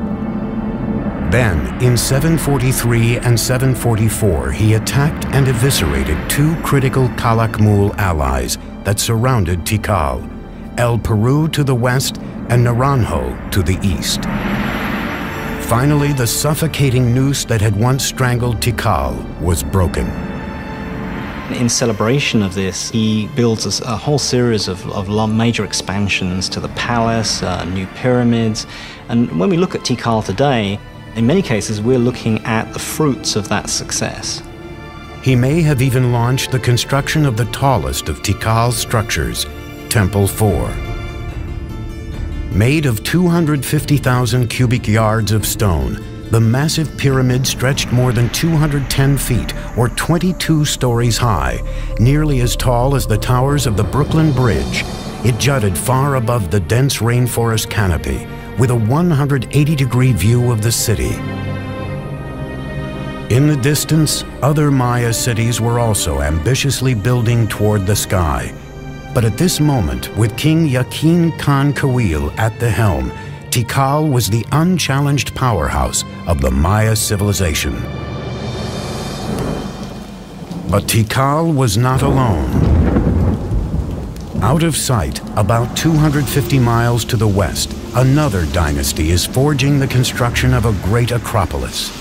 Then, in 743 and 744, he attacked and eviscerated two critical Calakmul allies that surrounded Tikal, El Peru to the west and Naranjo to the east. Finally, the suffocating noose that had once strangled Tikal was broken. In celebration of this, he builds a whole series of major expansions to the palace, new pyramids. And when we look at Tikal today, in many cases, we're looking at the fruits of that success. He may have even launched the construction of the tallest of Tikal's structures, Temple 4. Made of 250,000 cubic yards of stone, the massive pyramid stretched more than 210 feet, or 22 stories high, nearly as tall as the towers of the Brooklyn Bridge. It jutted far above the dense rainforest canopy, with a 180-degree view of the city. In the distance, other Maya cities were also ambitiously building toward the sky. But at this moment, with King Yakin Khan Kawil at the helm, Tikal was the unchallenged powerhouse of the Maya civilization. But Tikal was not alone. Out of sight, about 250 miles to the west, another dynasty is forging the construction of a great acropolis.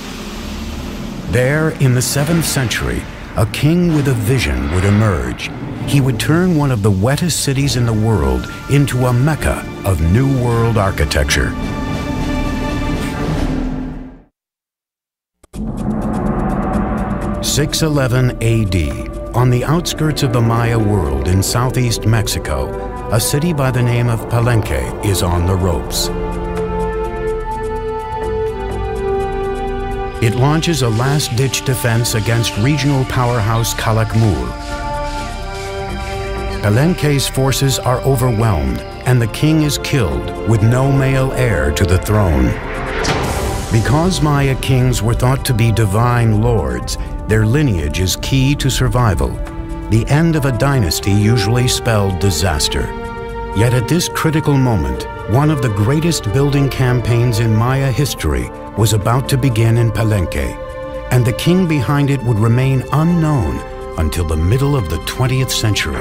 There, in the 7th century, a king with a vision would emerge. He would turn one of the wettest cities in the world into a mecca of New World architecture. 611 AD, on the outskirts of the Maya world in southeast Mexico, a city by the name of Palenque is on the ropes. It launches a last-ditch defense against regional powerhouse Calakmul. Palenque's forces are overwhelmed, and the king is killed with no male heir to the throne. Because Maya kings were thought to be divine lords, their lineage is key to survival. The end of a dynasty usually spelled disaster. Yet at this critical moment, one of the greatest building campaigns in Maya history was about to begin in Palenque, and the king behind it would remain unknown until the middle of the 20th century.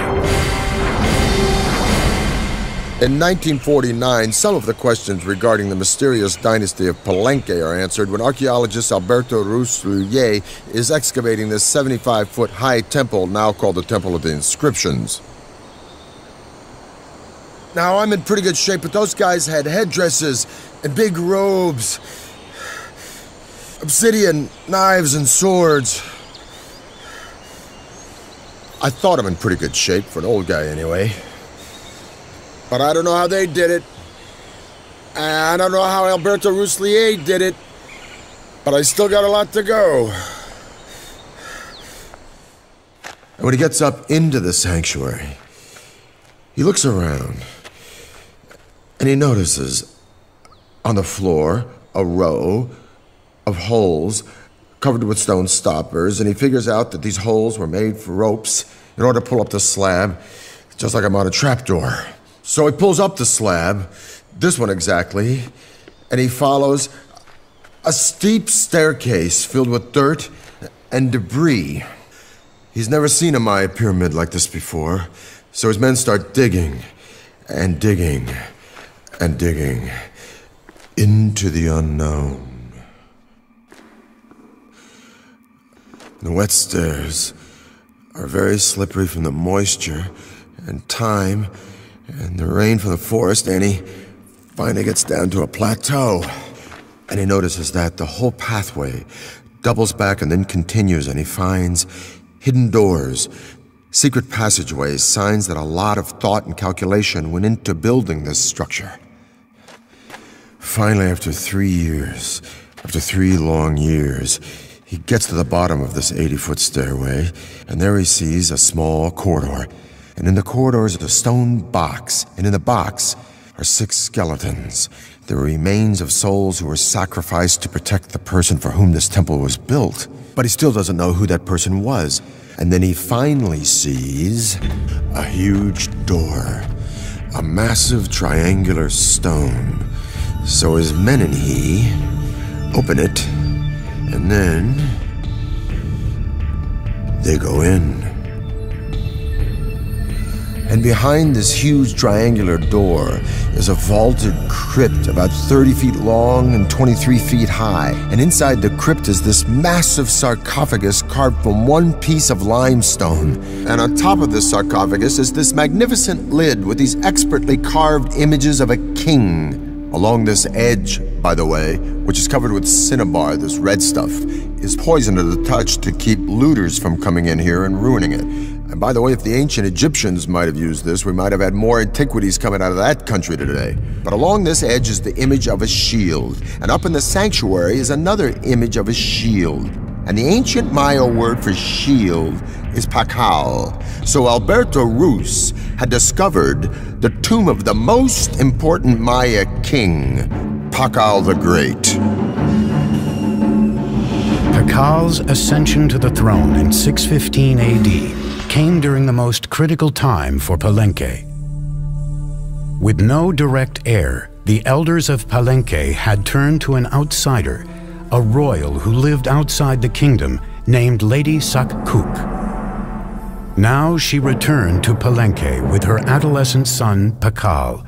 In 1949, some of the questions regarding the mysterious dynasty of Palenque are answered when archaeologist Alberto Rus-Lhuillier is excavating this 75-foot-high temple, now called the Temple of the Inscriptions. Now, I'm in pretty good shape, but those guys had headdresses and big robes, obsidian knives and swords. I thought I'm in pretty good shape, for an old guy anyway. But I don't know how they did it. I don't know how Alberto Rus-Lhuillier did it. But I still got a lot to go. And when he gets up into the sanctuary, he looks around, and he notices on the floor a row of holes covered with stone stoppers, and he figures out that these holes were made for ropes in order to pull up the slab, just like I'm on a trapdoor. So he pulls up the slab, this one exactly, and he follows a steep staircase filled with dirt and debris. He's never seen a Maya pyramid like this before, so his men start digging and digging and digging into the unknown. The wet stairs are very slippery from the moisture and time and the rain from the forest, and he finally gets down to a plateau. And he notices that the whole pathway doubles back and then continues, and he finds hidden doors, secret passageways, signs that a lot of thought and calculation went into building this structure. Finally, after 3 long years, he gets to the bottom of this 80-foot stairway, and there he sees a small corridor. And in the corridor is a stone box, and in the box are 6 skeletons, the remains of souls who were sacrificed to protect the person for whom this temple was built. But he still doesn't know who that person was. And then he finally sees a huge door, a massive triangular stone. So his men and he open it, and then they go in. And behind this huge triangular door is a vaulted crypt about 30 feet long and 23 feet high. And inside the crypt is this massive sarcophagus carved from one piece of limestone. And on top of this sarcophagus is this magnificent lid with these expertly carved images of a king. Along this edge, by the way, which is covered with cinnabar, this red stuff, is poison to the touch to keep looters from coming in here and ruining it. And by the way, if the ancient Egyptians might have used this, we might have had more antiquities coming out of that country today. But along this edge is the image of a shield, and up in the sanctuary is another image of a shield. And the ancient Maya word for shield is Pakal. So Alberto Rus had discovered the tomb of the most important Maya king, Pakal the Great. Pakal's ascension to the throne in 615 AD came during the most critical time for Palenque. With no direct heir, the elders of Palenque had turned to an outsider, a royal who lived outside the kingdom named Lady Sakkuk. Now she returned to Palenque with her adolescent son, Pakal.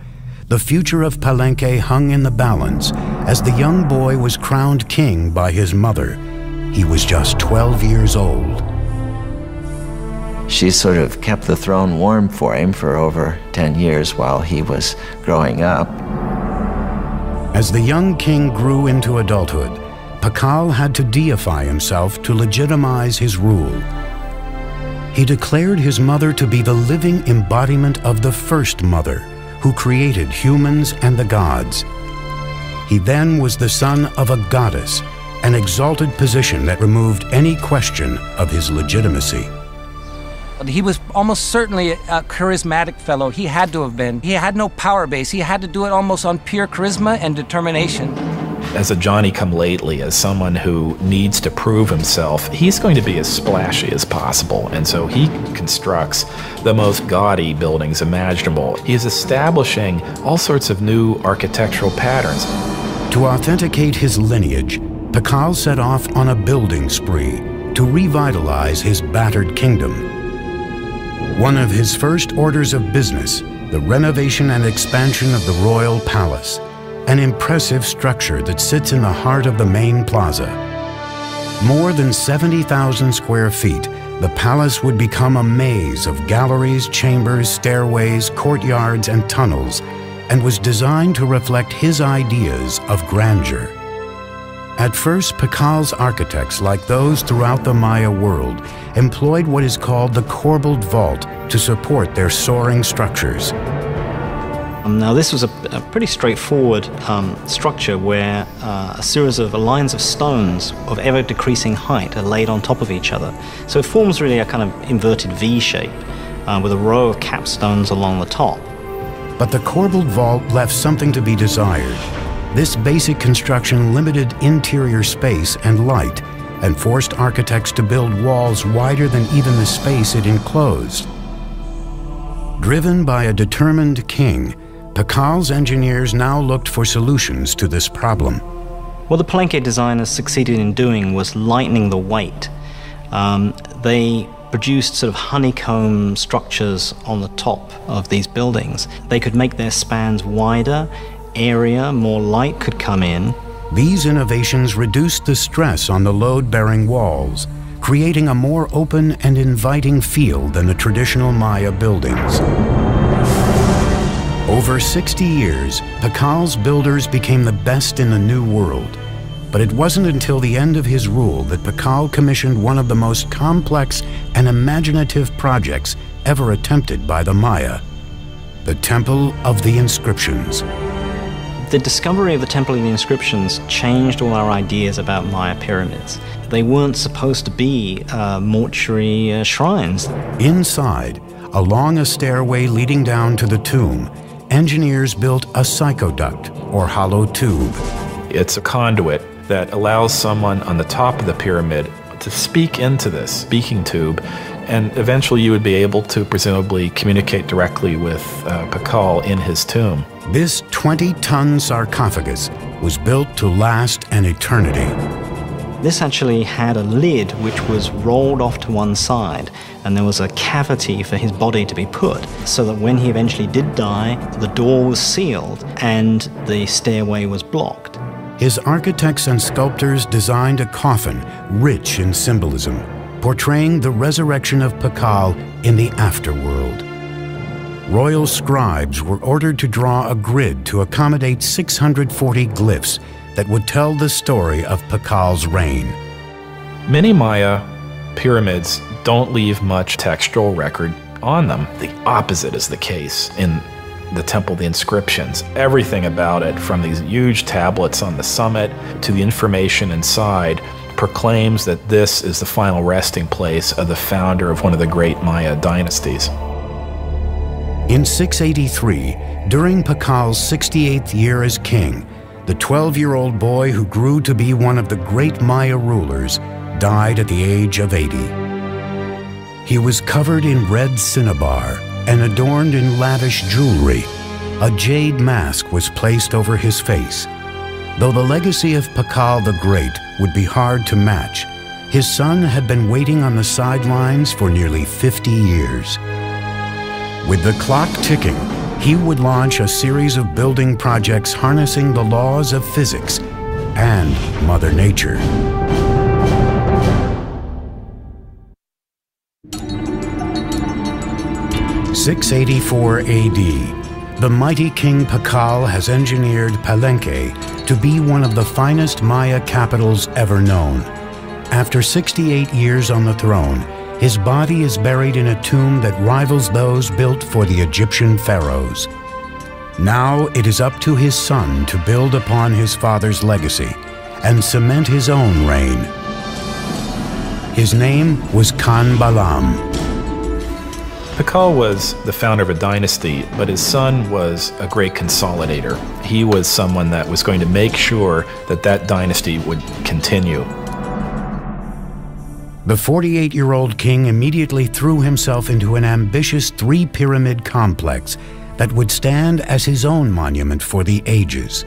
The future of Palenque hung in the balance as the young boy was crowned king by his mother. He was just 12 years old. She sort of kept the throne warm for him for over 10 years while he was growing up. As the young king grew into adulthood, Pakal had to deify himself to legitimize his rule. He declared his mother to be the living embodiment of the first mother, who created humans and the gods. He then was the son of a goddess, an exalted position that removed any question of his legitimacy. He was almost certainly a charismatic fellow. He had to have been. He had no power base. He had to do it almost on pure charisma and determination. As a Johnny-come-lately, as someone who needs to prove himself, he's going to be as splashy as possible, and so he constructs the most gaudy buildings imaginable. He's establishing all sorts of new architectural patterns. To authenticate his lineage, Pakal set off on a building spree to revitalize his battered kingdom. One of his first orders of business, the renovation and expansion of the royal palace, an impressive structure that sits in the heart of the main plaza. More than 70,000 square feet, the palace would become a maze of galleries, chambers, stairways, courtyards, and tunnels, and was designed to reflect his ideas of grandeur. At first, Pakal's architects, like those throughout the Maya world, employed what is called the corbelled vault to support their soaring structures. Now, this was a pretty straightforward structure where a series of lines of stones of ever-decreasing height are laid on top of each other. So it forms really a kind of inverted V shape with a row of capstones along the top. But the corbelled vault left something to be desired. This basic construction limited interior space and light and forced architects to build walls wider than even the space it enclosed. Driven by a determined king, Pakal's engineers now looked for solutions to this problem. What the Palenque designers succeeded in doing was lightening the weight. They produced sort of honeycomb structures on the top of these buildings. They could make their spans wider, area, more light could come in. These innovations reduced the stress on the load-bearing walls, creating a more open and inviting feel than the traditional Maya buildings. Over 60 years, Pakal's builders became the best in the New World. But it wasn't until the end of his rule that Pakal commissioned one of the most complex and imaginative projects ever attempted by the Maya, the Temple of the Inscriptions. The discovery of the Temple of the Inscriptions changed all our ideas about Maya pyramids. They weren't supposed to be mortuary shrines. Inside, along a stairway leading down to the tomb, engineers built a psychoduct, or hollow tube. It's a conduit that allows someone on the top of the pyramid to speak into this speaking tube, and eventually you would be able to presumably communicate directly with Pakal in his tomb. This 20-ton sarcophagus was built to last an eternity. This actually had a lid which was rolled off to one side, and there was a cavity for his body to be put, so that when he eventually did die, the door was sealed and the stairway was blocked. His architects and sculptors designed a coffin rich in symbolism, portraying the resurrection of Pakal in the afterworld. Royal scribes were ordered to draw a grid to accommodate 640 glyphs that would tell the story of Pakal's reign. Many Maya pyramids don't leave much textual record on them. The opposite is the case in the Temple of the Inscriptions. Everything about it, from these huge tablets on the summit to the information inside, proclaims that this is the final resting place of the founder of one of the great Maya dynasties. In 683, during Pakal's 68th year as king, the 12-year-old boy who grew to be one of the great Maya rulers died at the age of 80. He was covered in red cinnabar and adorned in lavish jewelry. A jade mask was placed over his face. Though the legacy of Pakal the Great would be hard to match, his son had been waiting on the sidelines for nearly 50 years. With the clock ticking, he would launch a series of building projects harnessing the laws of physics and Mother Nature. "684 AD, the mighty King Pakal has engineered Palenque to be one of the finest Maya capitals ever known. After 68 years on the throne, his body is buried in a tomb that rivals those built for the Egyptian pharaohs. Now it is up to his son to build upon his father's legacy and cement his own reign. His name was Khan Balam. Pakal was the founder of a dynasty, but his son was a great consolidator. He was someone that was going to make sure that that dynasty would continue. The 48-year-old king immediately threw himself into an ambitious three-pyramid complex that would stand as his own monument for the ages.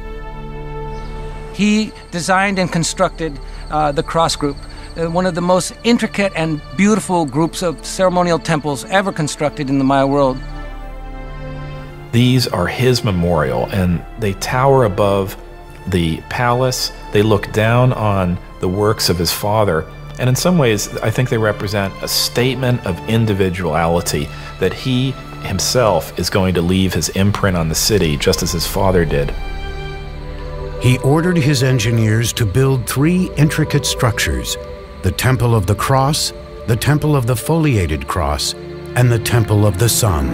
He designed and constructed the cross group, one of the most intricate and beautiful groups of ceremonial temples ever constructed in the Maya world. These are his memorial, and they tower above the palace. They look down on the works of his father, and in some ways, I think they represent a statement of individuality, that he himself is going to leave his imprint on the city, just as his father did. He ordered his engineers to build three intricate structures: the Temple of the Cross, the Temple of the Foliated Cross, and the Temple of the Sun.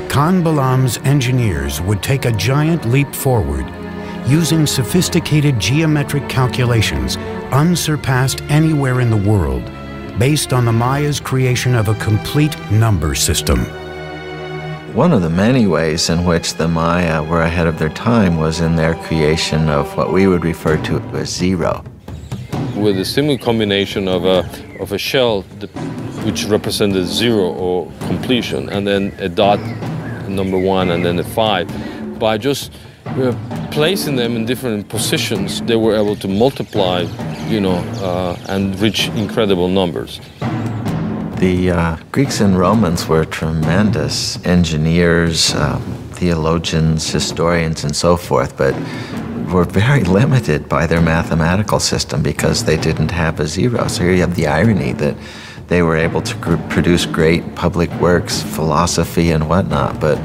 Khan Balam's engineers would take a giant leap forward, using sophisticated geometric calculations unsurpassed anywhere in the world, based on the Maya's creation of a complete number system. One of the many ways in which the Maya were ahead of their time was in their creation of what we would refer to as zero. With a simple combination of a shell which represented zero or completion, and then a dot, number one, and then a 5. By just placing them in different positions, they were able to multiply, and reach incredible numbers. The Greeks and Romans were tremendous engineers, theologians, historians, and so forth, but were very limited by their mathematical system because they didn't have a zero. So here you have the irony that they were able to produce great public works, philosophy, and whatnot, but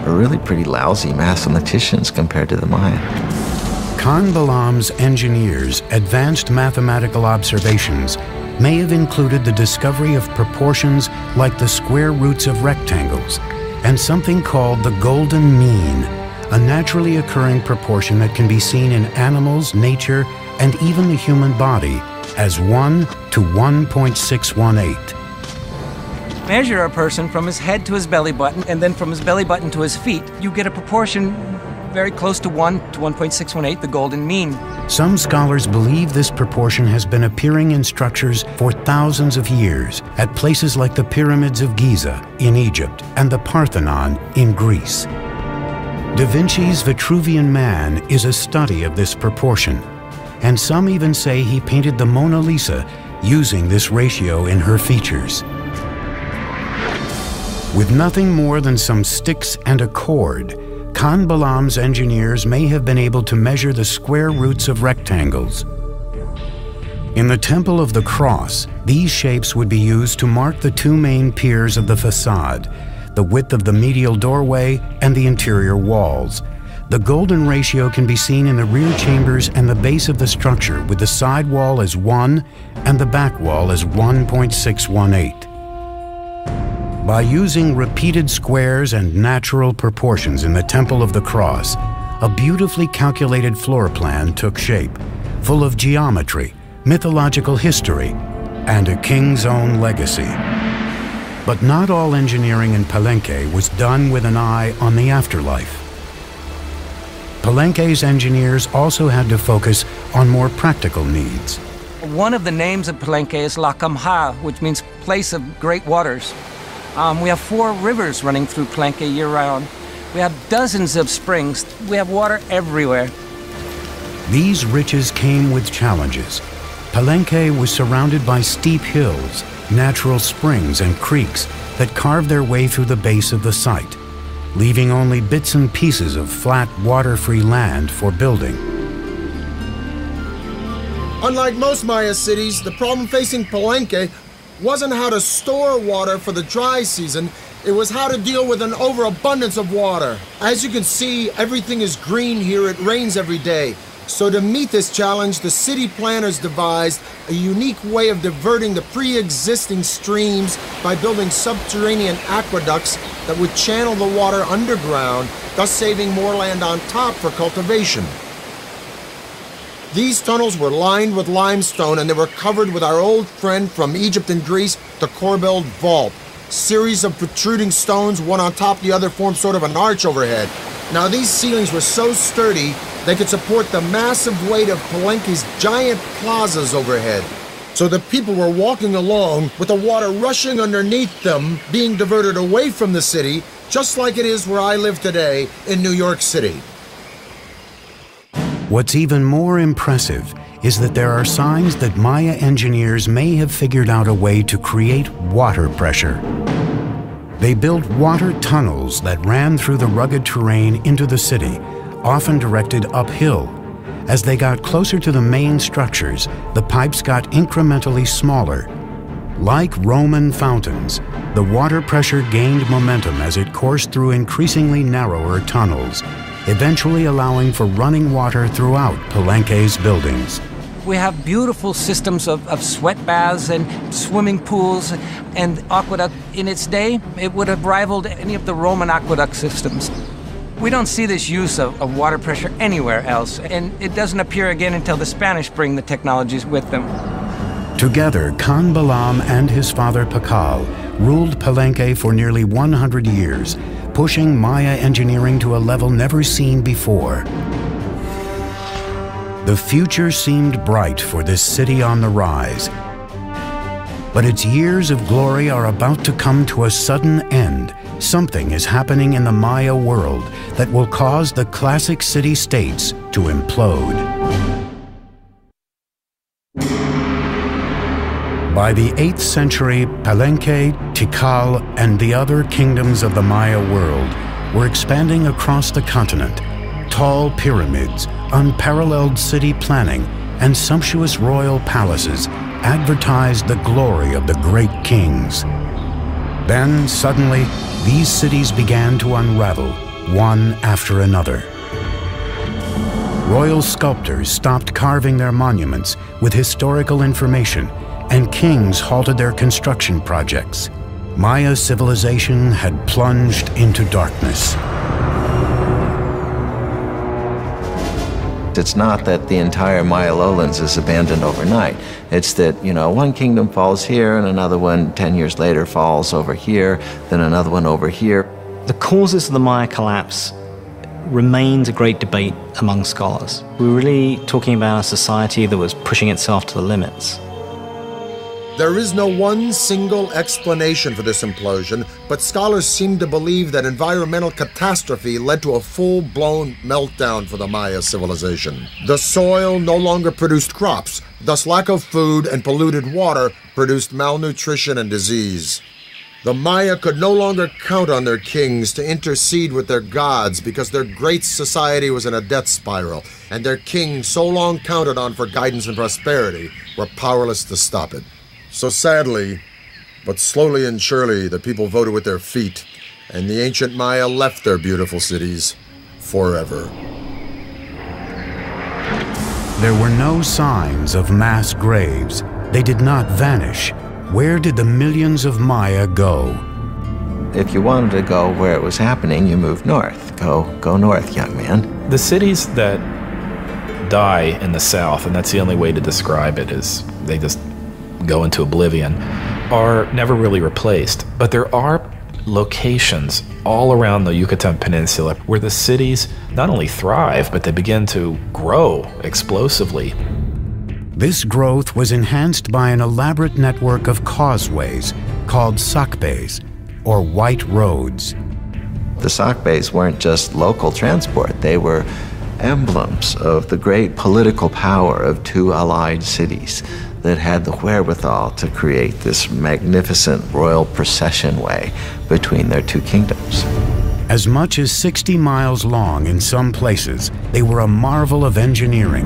were really pretty lousy mathematicians compared to the Maya. Khan Balam's engineers' advanced mathematical observations may have included the discovery of proportions like the square roots of rectangles and something called the golden mean, a naturally occurring proportion that can be seen in animals, nature, and even the human body as 1 to 1.618. Measure a person from his head to his belly button, and then from his belly button to his feet. You get a proportion very close to 1 to 1.618, the golden mean. Some scholars believe this proportion has been appearing in structures for thousands of years at places like the pyramids of Giza in Egypt and the Parthenon in Greece. Da Vinci's Vitruvian Man is a study of this proportion, and some even say he painted the Mona Lisa using this ratio in her features. With nothing more than some sticks and a cord, Khan Balam's engineers may have been able to measure the square roots of rectangles. In the Temple of the Cross, these shapes would be used to mark the two main piers of the facade, the width of the medial doorway and the interior walls. The golden ratio can be seen in the rear chambers and the base of the structure, with the side wall as 1 and the back wall as 1.618. By using repeated squares and natural proportions in the Temple of the Cross, a beautifully calculated floor plan took shape, full of geometry, mythological history, and a king's own legacy. But not all engineering in Palenque was done with an eye on the afterlife. Palenque's engineers also had to focus on more practical needs. One of the names of Palenque is Lacamha, which means place of great waters. We have 4 rivers running through Palenque year-round. We have dozens of springs. We have water everywhere. These riches came with challenges. Palenque was surrounded by steep hills, natural springs and creeks that carved their way through the base of the site, leaving only bits and pieces of flat, water-free land for building. Unlike most Maya cities, the problem facing Palenque wasn't how to store water for the dry season, it was how to deal with an overabundance of water. As you can see, everything is green here, it rains every day. So to meet this challenge, the city planners devised a unique way of diverting the pre-existing streams by building subterranean aqueducts that would channel the water underground, thus saving more land on top for cultivation. These tunnels were lined with limestone and they were covered with our old friend from Egypt and Greece, the corbelled vault. Series of protruding stones, one on top of the other, formed sort of an arch overhead. Now these ceilings were so sturdy, they could support the massive weight of Palenque's giant plazas overhead. So the people were walking along with the water rushing underneath them, being diverted away from the city, just like it is where I live today in New York City. What's even more impressive is that there are signs that Maya engineers may have figured out a way to create water pressure. They built water tunnels that ran through the rugged terrain into the city, often directed uphill. As they got closer to the main structures, the pipes got incrementally smaller. Like Roman fountains, the water pressure gained momentum as it coursed through increasingly narrower tunnels, eventually allowing for running water throughout Palenque's buildings. We have beautiful systems of sweat baths and swimming pools and aqueduct. In its day, it would have rivaled any of the Roman aqueduct systems. We don't see this use of water pressure anywhere else, and it doesn't appear again until the Spanish bring the technologies with them. Together, Khan Balam and his father Pakal ruled Palenque for nearly 100 years, pushing Maya engineering to a level never seen before. The future seemed bright for this city on the rise. But its years of glory are about to come to a sudden end. Something is happening in the Maya world that will cause the classic city-states to implode. By the 8th century, Palenque, Tikal, and the other kingdoms of the Maya world were expanding across the continent. Tall pyramids, unparalleled city planning, and sumptuous royal palaces advertised the glory of the great kings. Then, suddenly, these cities began to unravel, one after another. Royal sculptors stopped carving their monuments with historical information, and kings halted their construction projects. Maya civilization had plunged into darkness. It's not that the entire Maya lowlands is abandoned overnight. It's that, one kingdom falls here and another one 10 years later falls over here, then another one over here. The causes of the Maya collapse remains a great debate among scholars. We're really talking about a society that was pushing itself to the limits. There is no one single explanation for this implosion, but scholars seem to believe that environmental catastrophe led to a full-blown meltdown for the Maya civilization. The soil no longer produced crops, thus lack of food and polluted water produced malnutrition and disease. The Maya could no longer count on their kings to intercede with their gods because their great society was in a death spiral, and their kings, so long counted on for guidance and prosperity, were powerless to stop it. So sadly, but slowly and surely, the people voted with their feet, and the ancient Maya left their beautiful cities forever. There were no signs of mass graves. They did not vanish. Where did the millions of Maya go? If you wanted to go where it was happening, you moved north. Go north, young man. The cities that die in the south, and that's the only way to describe it, is they just go into oblivion, are never really replaced. But there are locations all around the Yucatan Peninsula where the cities not only thrive, but they begin to grow explosively. This growth was enhanced by an elaborate network of causeways called sacbes, or white roads. The sacbes weren't just local transport, they were emblems of the great political power of two allied cities that had the wherewithal to create this magnificent royal procession way between their two kingdoms. As much as 60 miles long in some places, they were a marvel of engineering.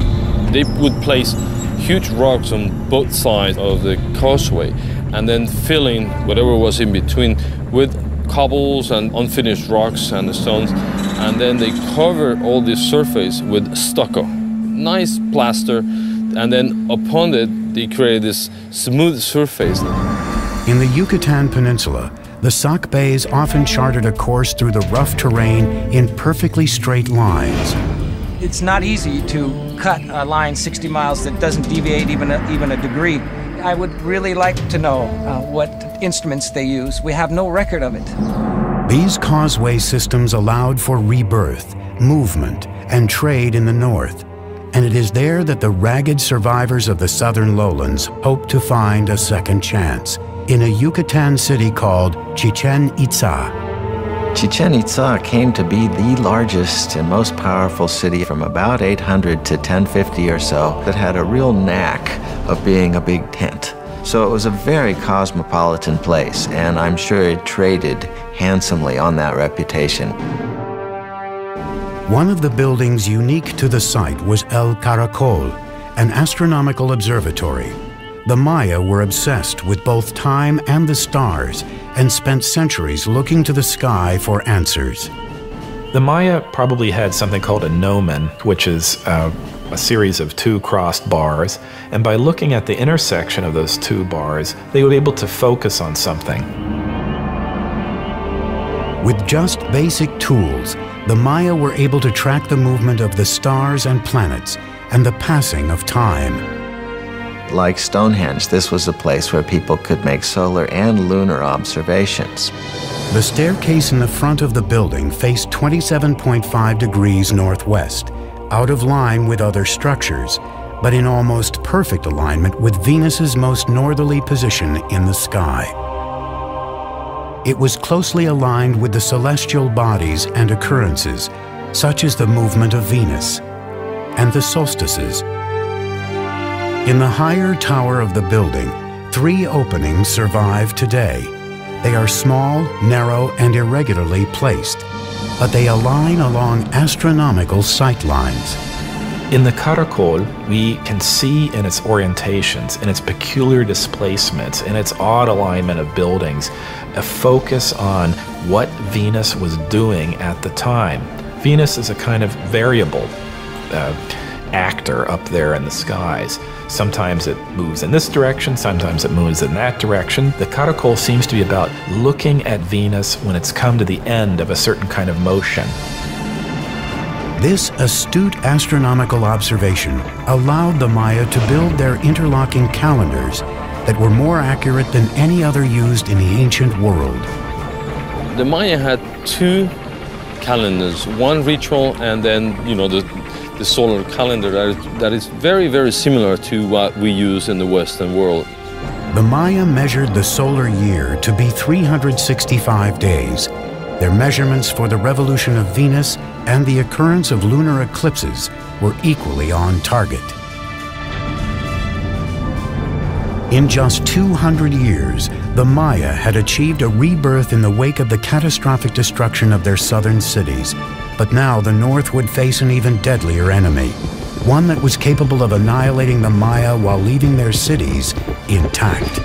They would place huge rocks on both sides of the causeway, and then filling whatever was in between with cobbles and unfinished rocks and stones, and then they cover all this surface with stucco, nice plaster, and then upon it they create this smooth surface. In the Yucatan Peninsula, the Sac Bays often charted a course through the rough terrain in perfectly straight lines. It's not easy to cut a line 60 miles that doesn't deviate even a degree. I would really like to know what instruments they use. We have no record of it. These causeway systems allowed for rebirth, movement, and trade in the north, and it is there that the ragged survivors of the southern lowlands hope to find a second chance, in a Yucatan city called Chichen Itza. Chichen Itza came to be the largest and most powerful city from about 800 to 1050 or so that had a real knack of being a big tent. So it was a very cosmopolitan place, and I'm sure it traded handsomely on that reputation. One of the buildings unique to the site was El Caracol, an astronomical observatory. The Maya were obsessed with both time and the stars and spent centuries looking to the sky for answers. The Maya probably had something called a gnomon, which is a series of two crossed bars, and by looking at the intersection of those two bars, they would be able to focus on something. With just basic tools, the Maya were able to track the movement of the stars and planets and the passing of time. Like Stonehenge, this was a place where people could make solar and lunar observations. The staircase in the front of the building faced 27.5 degrees northwest, out of line with other structures, but in almost perfect alignment with Venus's most northerly position in the sky. It was closely aligned with the celestial bodies and occurrences, such as the movement of Venus and the solstices. In the higher tower of the building, 3 openings survive today. They are small, narrow, and irregularly placed, but they align along astronomical sight lines. In the Caracol, we can see in its orientations, in its peculiar displacements, in its odd alignment of buildings, a focus on what Venus was doing at the time. Venus is a kind of variable actor up there in the skies. Sometimes it moves in this direction, sometimes it moves in that direction. The Caracol seems to be about looking at Venus when it's come to the end of a certain kind of motion. This astute astronomical observation allowed the Maya to build their interlocking calendars that were more accurate than any other used in the ancient world. The Maya had 2 calendars, one ritual and then, the solar calendar that is very, very similar to what we use in the Western world. The Maya measured the solar year to be 365 days. Their measurements for the revolution of Venus and the occurrence of lunar eclipses were equally on target. In just 200 years, the Maya had achieved a rebirth in the wake of the catastrophic destruction of their southern cities. But now the North would face an even deadlier enemy, one that was capable of annihilating the Maya while leaving their cities intact.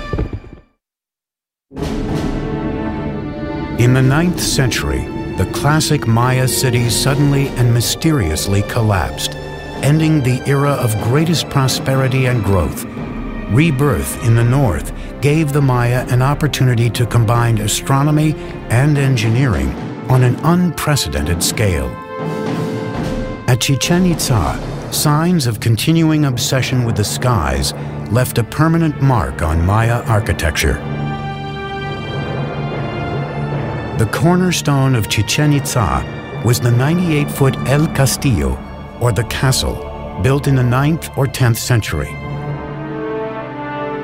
In the 9th century, the classic Maya cities suddenly and mysteriously collapsed, ending the era of greatest prosperity and growth. Rebirth in the North gave the Maya an opportunity to combine astronomy and engineering on an unprecedented scale. At Chichen Itza, signs of continuing obsession with the skies left a permanent mark on Maya architecture. The cornerstone of Chichen Itza was the 98-foot El Castillo, or the castle, built in the 9th or 10th century.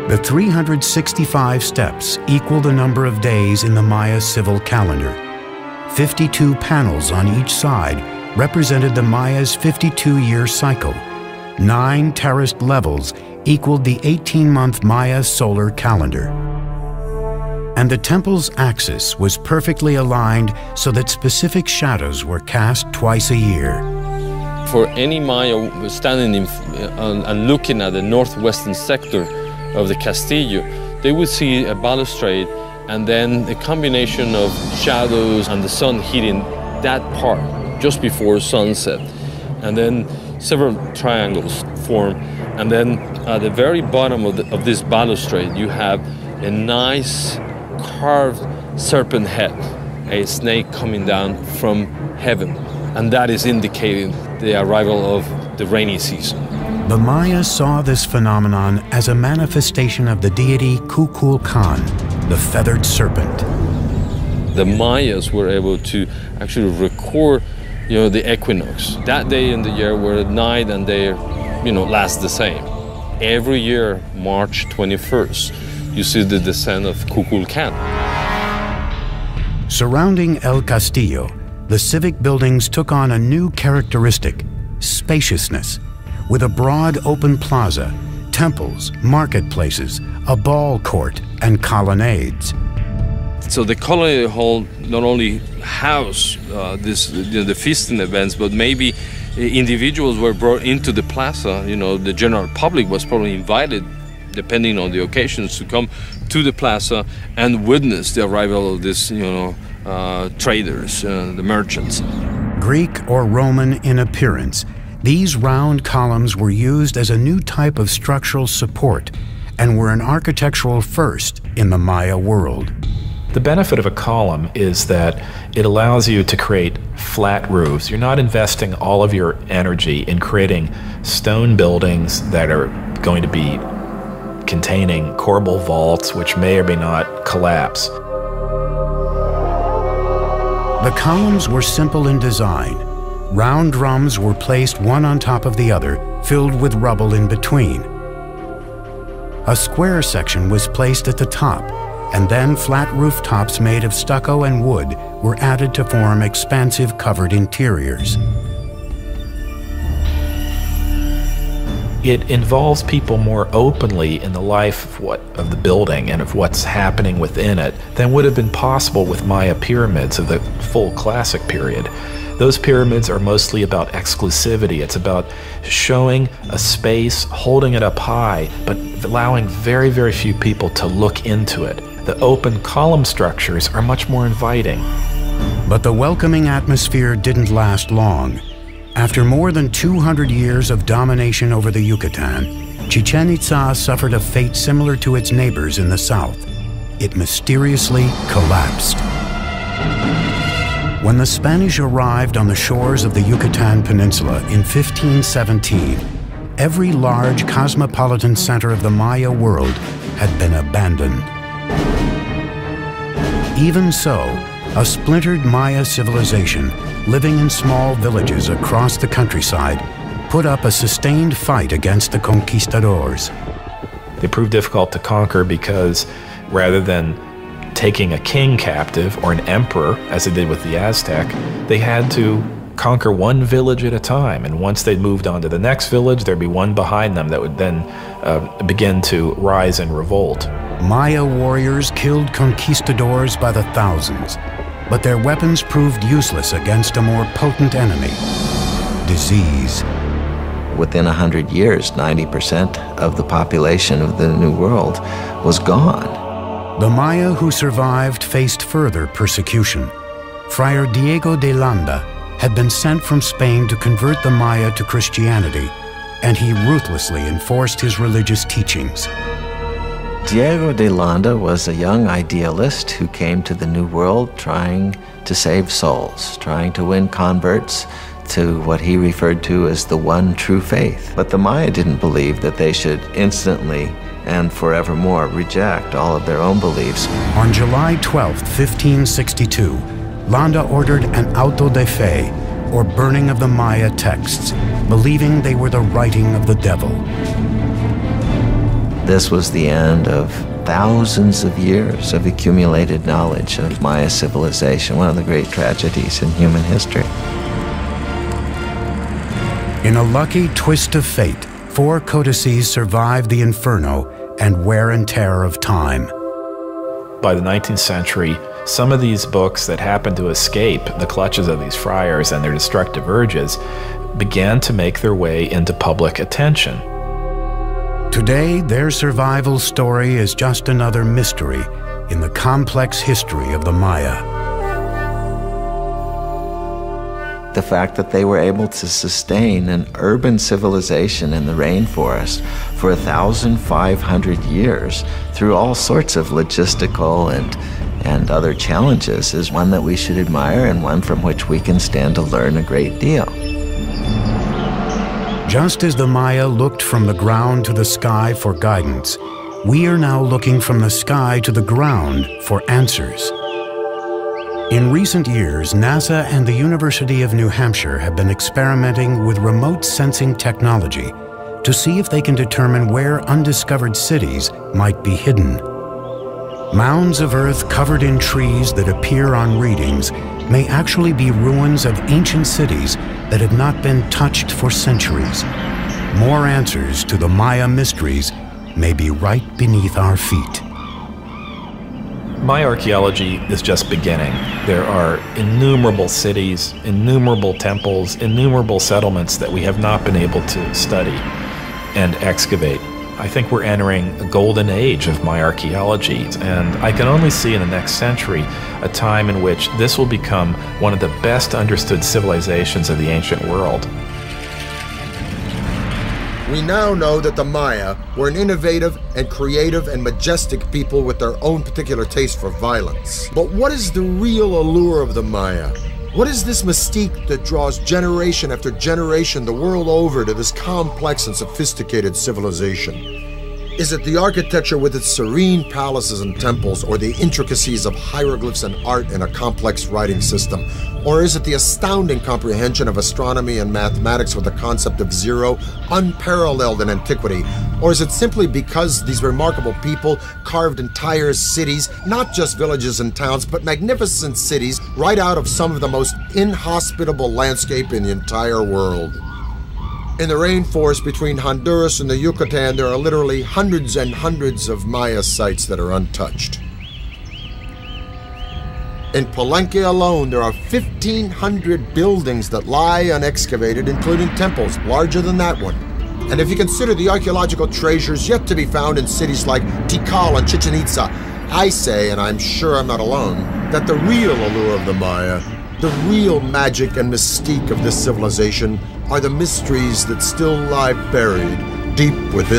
The 365 steps equal the number of days in the Maya civil calendar. 52 panels on each side represented the Maya's 52-year cycle. 9 terraced levels equaled the 18-month Maya solar calendar. And the temple's axis was perfectly aligned so that specific shadows were cast twice a year. For any Maya standing and looking at the northwestern sector of the Castillo, they would see a balustrade and then a combination of shadows and the sun hitting that part just before sunset. And then several triangles form. And then at the very bottom of this balustrade, you have a nice carved serpent head, a snake coming down from heaven. And that is indicating the arrival of the rainy season. The Maya saw this phenomenon as a manifestation of the deity Kukulkan, the feathered serpent. The Mayas were able to actually record, the equinox. That day in the year where night and day, last the same. Every year, March 21st, you see the descent of Kukulkan. Surrounding El Castillo, the civic buildings took on a new characteristic: spaciousness, with a broad open plaza, temples, marketplaces, a ball court, and colonnades. So the colony hall not only housed the feasting events, but maybe individuals were brought into the plaza. The general public was probably invited, depending on the occasions, to come to the plaza and witness the arrival of this, traders, the merchants. Greek or Roman in appearance, these round columns were used as a new type of structural support and were an architectural first in the Maya world. The benefit of a column is that it allows you to create flat roofs. You're not investing all of your energy in creating stone buildings that are going to be containing corbel vaults which may or may not collapse. The columns were simple in design. Round drums were placed one on top of the other, filled with rubble in between. A square section was placed at the top, and then flat rooftops made of stucco and wood were added to form expansive covered interiors. It involves people more openly in the life of the building and of what's happening within it than would have been possible with Maya pyramids of the full classic period. Those pyramids are mostly about exclusivity. It's about showing a space, holding it up high, but allowing very, very few people to look into it. The open column structures are much more inviting. But the welcoming atmosphere didn't last long. After more than 200 years of domination over the Yucatan, Chichen Itza suffered a fate similar to its neighbors in the south. It mysteriously collapsed. When the Spanish arrived on the shores of the Yucatan Peninsula in 1517, every large cosmopolitan center of the Maya world had been abandoned. Even so, a splintered Maya civilization, living in small villages across the countryside, put up a sustained fight against the conquistadors. They proved difficult to conquer because rather than taking a king captive or an emperor, as they did with the Aztec, they had to conquer one village at a time. And once they moved on to the next village, there'd be one behind them that would then begin to rise in revolt. Maya warriors killed conquistadors by the thousands, but their weapons proved useless against a more potent enemy: disease. Within 100 years, 90% of the population of the New World was gone. The Maya who survived faced further persecution. Friar Diego de Landa had been sent from Spain to convert the Maya to Christianity, and he ruthlessly enforced his religious teachings. Diego de Landa was a young idealist who came to the New World trying to save souls, trying to win converts to what he referred to as the one true faith. But the Maya didn't believe that they should instantly and forevermore reject all of their own beliefs. On July 12, 1562, Landa ordered an auto de fe, or burning of the Maya texts, believing they were the writing of the devil. This was the end of thousands of years of accumulated knowledge of Maya civilization, one of the great tragedies in human history. In a lucky twist of fate, 4 codices survived the inferno and wear and tear of time. By the 19th century, some of these books that happened to escape the clutches of these friars and their destructive urges began to make their way into public attention. Today, their survival story is just another mystery in the complex history of the Maya. The fact that they were able to sustain an urban civilization in the rainforest for 1,500 years through all sorts of logistical and other challenges is one that we should admire and one from which we can stand to learn a great deal. Just as the Maya looked from the ground to the sky for guidance, we are now looking from the sky to the ground for answers. In recent years, NASA and the University of New Hampshire have been experimenting with remote sensing technology to see if they can determine where undiscovered cities might be hidden. Mounds of earth covered in trees that appear on readings may actually be ruins of ancient cities that had not been touched for centuries. More answers to the Maya mysteries may be right beneath our feet. Maya archaeology is just beginning. There are innumerable cities, innumerable temples, innumerable settlements that we have not been able to study and excavate. I think we're entering a golden age of Maya archaeology, and I can only see in the next century a time in which this will become one of the best understood civilizations of the ancient world. We now know that the Maya were an innovative and creative and majestic people with their own particular taste for violence. But what is the real allure of the Maya? What is this mystique that draws generation after generation the world over to this complex and sophisticated civilization? Is it the architecture with its serene palaces and temples, or the intricacies of hieroglyphs and art in a complex writing system? Or is it the astounding comprehension of astronomy and mathematics with the concept of zero, unparalleled in antiquity? Or is it simply because these remarkable people carved entire cities, not just villages and towns, but magnificent cities, right out of some of the most inhospitable landscape in the entire world? In the rainforest between Honduras and the Yucatan, there are literally hundreds and hundreds of Maya sites that are untouched. In Palenque alone, there are 1,500 buildings that lie unexcavated, including temples larger than that one. And if you consider the archaeological treasures yet to be found in cities like Tikal and Chichen Itza, I say, and I'm sure I'm not alone, that the real allure of the Maya, the real magic and mystique of this civilization, are the mysteries that still lie buried deep within